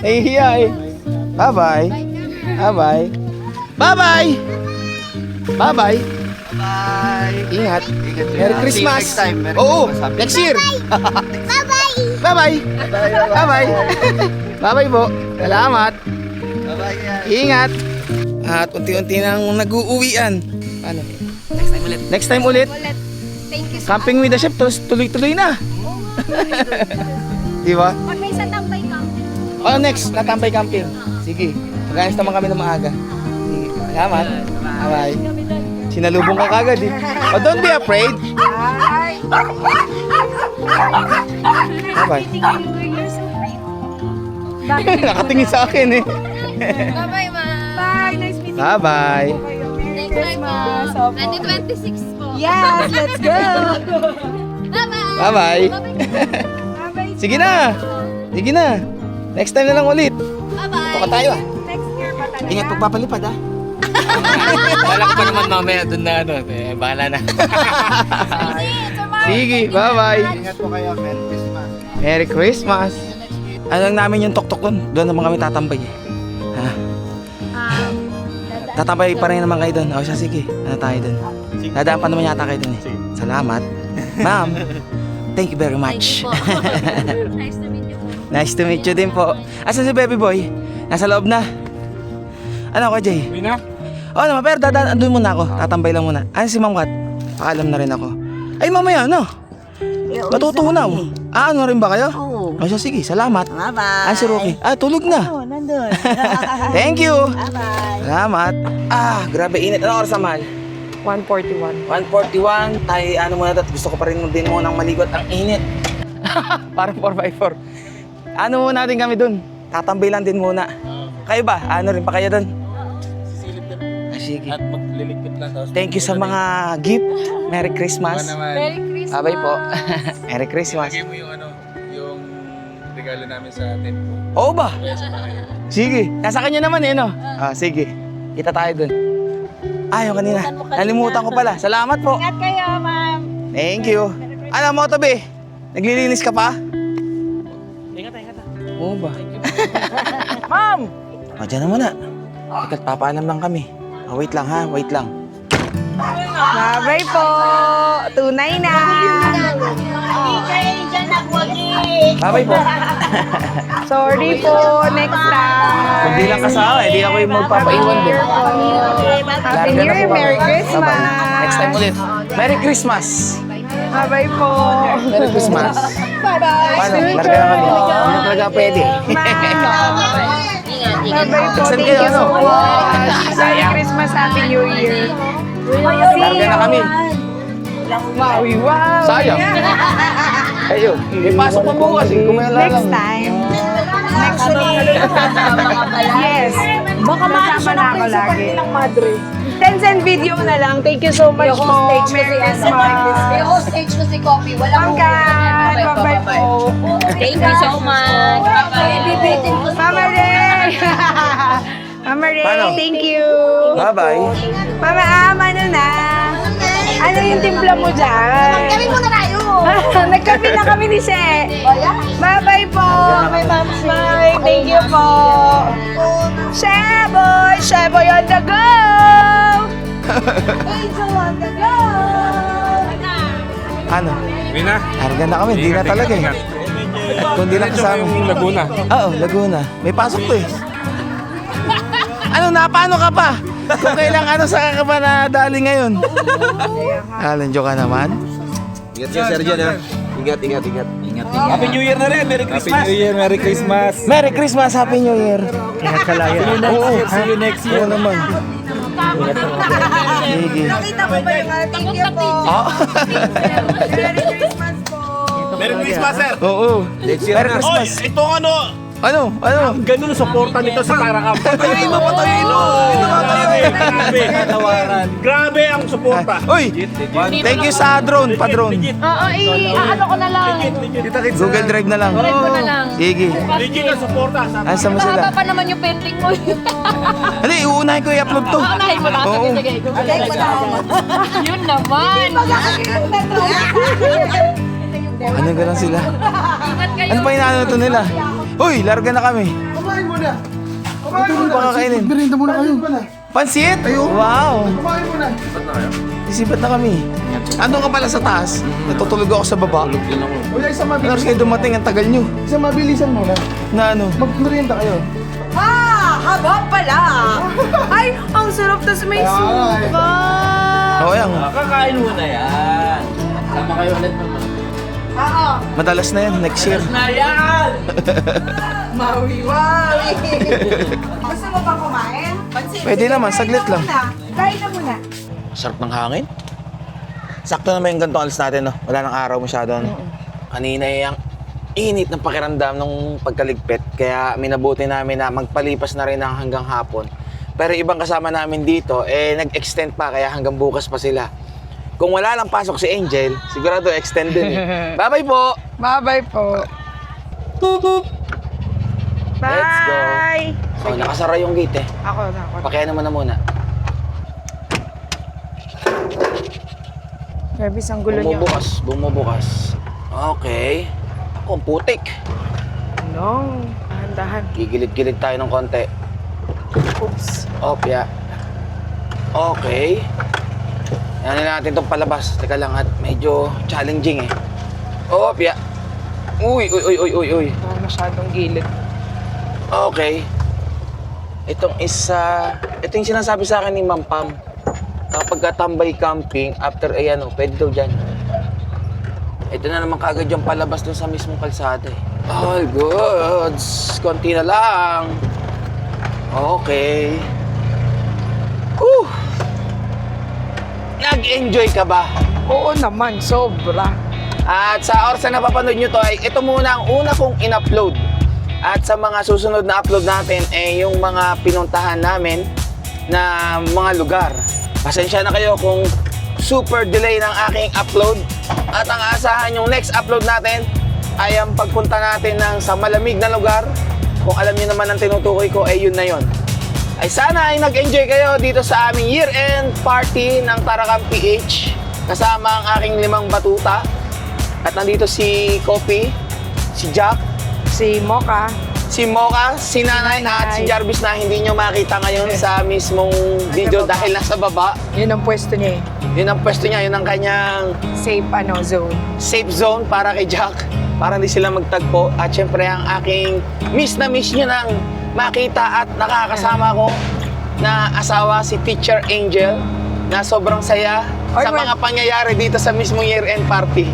Nahihiya eh. Bye-bye. Bye-bye. Bye-bye. Bye-bye.
Bye!
Ingat.
See
Merry
you
Christmas.
next time. Merry
Oo,
Christmas.
next year.
Bye-bye!
Bye-bye. Bye-bye. Bye-bye po. Salamat.
Bye-bye.
Ingat. At unti-unti nang nag-uuwian. Ano? Next time ulit. Next time ulit.
Thank you so
Camping with the chef, tuloy-tuloy na. Di ba?
much. Pag may sa tambay ka.
Oh, next, natambay camping. Sige, mag-ayos naman kami ng maaga. Sige, salamat. Bye-bye. Sinalubong ka kagad eh. Oh, don't be afraid. Bye-bye. Nakatingin sa akin eh.
Bye-bye, ma.
Bye, nice meeting you.
Bye-bye.
Next time, ma. 2026 po.
Yes, let's go!
Bye-bye!
Bye-bye. Sige na. Sige na. Next time na lang ulit.
Bye-bye!
Ito ka tayo ah.
Next year pa talaga.
Ingat pagpapalipad ah.
Wala ko pa naman mamaya doon na ano, bahala na.
Sige, bye-bye.
Ingat po kayo. Merry Christmas.
Merry Christmas. Ano lang namin yung tuktok doon. Doon naman kami tatambay eh. Ha? Tatambay pa rin naman kayo doon. O siya, sige. Ano tayo doon? Dadaan pa naman yata kayo doon eh. Salamat. Ma'am, thank you very much.
Nice to meet you po.
Nice to meet you din po. Asan si baby boy? Nasa loob na. Ano ko, Jay?
Uwi na?
Oo naman, pero dadaan, andun muna ako. Tatambay lang muna. Ano si Ma'am Kat? Pakaalam na rin ako. Ay, mamaya, ano? Matutunaw. Ah, ano rin ba kayo? Oo. O siya, sige, salamat.
Bye-bye.
Ah, si Rocky. Ah, tulog na.
Oo, nandun.
Thank you.
Bye-bye.
Salamat. Ah, grabe init. Ano oras naman?
141.
1:41. Tayo, ano muna ito. Gusto ko pa rin din munang maligot. Ang init. Parang 4x4. Ano muna natin kami dun? Tatambay lang din muna. Kayo ba? Ano rin pa kayo dun? sige.
At magliligpit lang. Tapos
Thank you sa mga gift. Merry Christmas.
Merry Christmas.
Bye po. Merry Christmas.
Lagay mo yung regalo namin sa tent ko.
Oo ba?
Kaya sa bahay.
Sige. Nasa kanya naman eh, no? Sige. Kita tayo dun. Yung kanina. Nalimutan ko pala. Salamat po.
Ingat kayo, ma'am.
Thank you. Ano mo, Toby? Naglilinis ka pa?
Ingat.
Oo ba? Ma'am! Diyan na muna. Ikat, papaalam lang kami. Wait lang ha, wait lang.
Bye-bye po. Tunay na.
Hindi kayo dyan nagwagi.
Bye-bye po.
Sorry po. Next time.
Kung di lang kasama, di ako yung magpapaiwan din.
Happy New Year. Merry Christmas.
Bye-bye. Next time ulit. Merry Christmas!
Bye-bye po.
Merry Christmas!
Bye-bye.
Paano? Larga na kami. Hindi talaga pwede.
Bye-bye po.
Saan
Thank
kayo,
you so
ano?
much. Merry Christmas. Happy New Year.
Larga na kami.
Wow.
Sayang. Ayun. May pasok pa bukas eh. Kung may
Next time. Next week. Yes. Baka masama na ako lagi. Tencent video na lang. Thank you so much po. Merry Christmas.
May hostage ko si Coffee. Walang
Pangkat. Bye-bye po.
Thank you so much.
bibitin ko si
Mama Ray. Mama Ray,
Paano?
thank you.
Bye-bye.
Mama ano na? Ano yung timpla mo dyan?
Kami muna tayo.
Nagkape na kami ni She. Bye-bye po. Bye. Thank you po. Sheboy on the go.
Angel on the go.
Ano?
Mina?
Larga na kami. Di na talaga eh. Kung di lang kasama.
yung Laguna.
Oo, Laguna. May pasok to eh. Ano na? Paano ka pa? Kung kailang saan ka pa nadali ngayon? Alanjo ka naman.
Ingat siya, Sir Jan, ha? Ingat.
Happy New Year na rin. Merry Christmas. Happy New Year. Merry Christmas.
Merry Christmas, Happy New Year.
Ingat ka lagi. See you next year.
Oo naman. Sige.
Nakita mo ba yung thank you po? Merry Christmas po.
Merry Christmas, sir!
Oo. Merry Christmas.
Itong
Ano?
ganun suporta nito sa Taracam. Patayin mo! Grabe ang suporta.
Uy! Thank you sa drone, pa-drone.
Oo, ano ko na lang.
Google Drive na lang.
Drive ko na lang.
Sige.
Legit ang suporta.
Asa mo sila?
Mahaba pa naman yung pending mo.
Ano, uunahin ko i-upload to.
Unahin mo na.
Oo.
Sige, yun naman.
Ano gano'n sila?
Ingat kayo.
Ano pa inaano to nila? Uy, larga na kami.
Kumain muna.
Ano pa kakainin?
Merienda muna kayo.
Pansit? Wow!
Kumain muna.
Isipat na kami. Andun ka pala sa taas. Natutulog ako sa baba.
Wala isang
Ano
mabilis.
kayo dumating? Ang tagal nyo.
Isang mabilisan muna.
Na ano?
Magmerienda kayo.
Haba pala. Ay, ang sarap tas may suka.
Oo, yan.
Kakain mo na yan. Sama kayo ulit naman.
Madalas na yan. Next year.
Na yan!
Mawi-wawi. Gusto mo bang kumain?
Pwede naman. Saglit lang.
Kain na muna.
Sarap ng hangin. Sakto naman yung ganitong alis natin, no? Wala nang araw masyado, no? Kanina yung init ng pakiramdam nung pagkaligpit. Kaya minabuti namin na magpalipas na rin ng hanggang hapon. Pero ibang kasama namin dito, nag-extend pa. Kaya hanggang bukas pa sila. Kung wala lang pasok si Angel, sigurado extend din eh. Bye-bye po!
Bye-bye po.
Let's go.
Bye.
So, nakasara yung gate eh.
Ako.
Pakiano mo na muna.
Grabe, ang gulo niyo.
Bumubukas. Okay. Ako, ang putik.
No. Dahan-dahan.
Gigilid-gilid tayo ng konti.
Oops.
Opya. Okay. Yan na natin itong palabas. Teka lang at medyo challenging eh. Opya. Uy.
Parang masyadong gilid.
Okay. Ito yung sinasabi sa akin ni Ma'am Pam. Kapag tambay camping, after pwede daw dyan. Ito na naman kaagad yung palabas dun sa mismong kalsada eh. All goods. Konti na lang. Okay. Nag-enjoy ka ba?
Oo naman, sobra.
At sa oras na napapanood nyo to ay ito muna ang una kong in-upload. At sa mga susunod na upload natin yung mga pinuntahan namin
na mga lugar. Pasensya na kayo kung super delay ng aking upload. At ang asahan yung next upload natin ay ang pagpunta natin sa malamig na lugar. Kung alam niyo naman ang tinutukoy ko, yun na yun. Ay sana ay nag-enjoy kayo dito sa aming year-end party ng Tarakam PH. Kasama ang aking 5 batuta. At nandito si Kopi, si Jack,
Si Mocha.
si Mocha, si Nanay at si Jarvis na hindi nyo makita ngayon sa mismong video dahil nasa baba.
Yun ang pwesto niya eh.
Yun ang pwesto niya, yun ang kanyang
Safe zone.
safe zone para kay Jack. Para hindi sila magtagpo. At syempre ang aking miss na miss nyo nang makita at nakakasama ko na asawa si Teacher Angel na sobrang saya sa mga pangyayari dito sa mismong year-end party.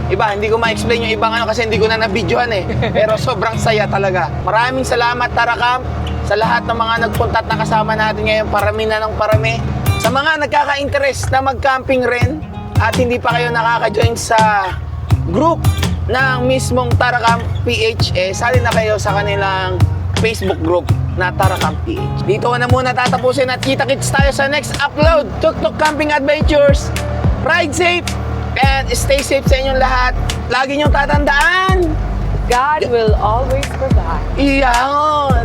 Iba, hindi ko ma-explain yung ibang kasi hindi ko na na-videohan eh. Pero sobrang saya talaga. Maraming salamat Tarakam sa lahat ng mga nagpunta at nakasama natin ngayon. Parami na ng parami. Sa mga nagkaka-interest na mag-camping rin at hindi pa kayo nakaka-join sa group ng mismong Tarakam PH, sali na kayo sa kanilang Facebook group na Tarakam PH. Dito ko na muna tatapusin at kita-kits tayo sa next upload. Tuk-tuk Camping Adventures. Ride safe and stay safe sa inyong lahat. Lagi niyong tatandaan,
God will always provide.
iyan.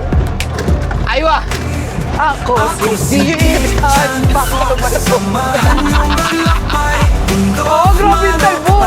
Aywa! Ako si Dian.
Oh, grabe yung type mo!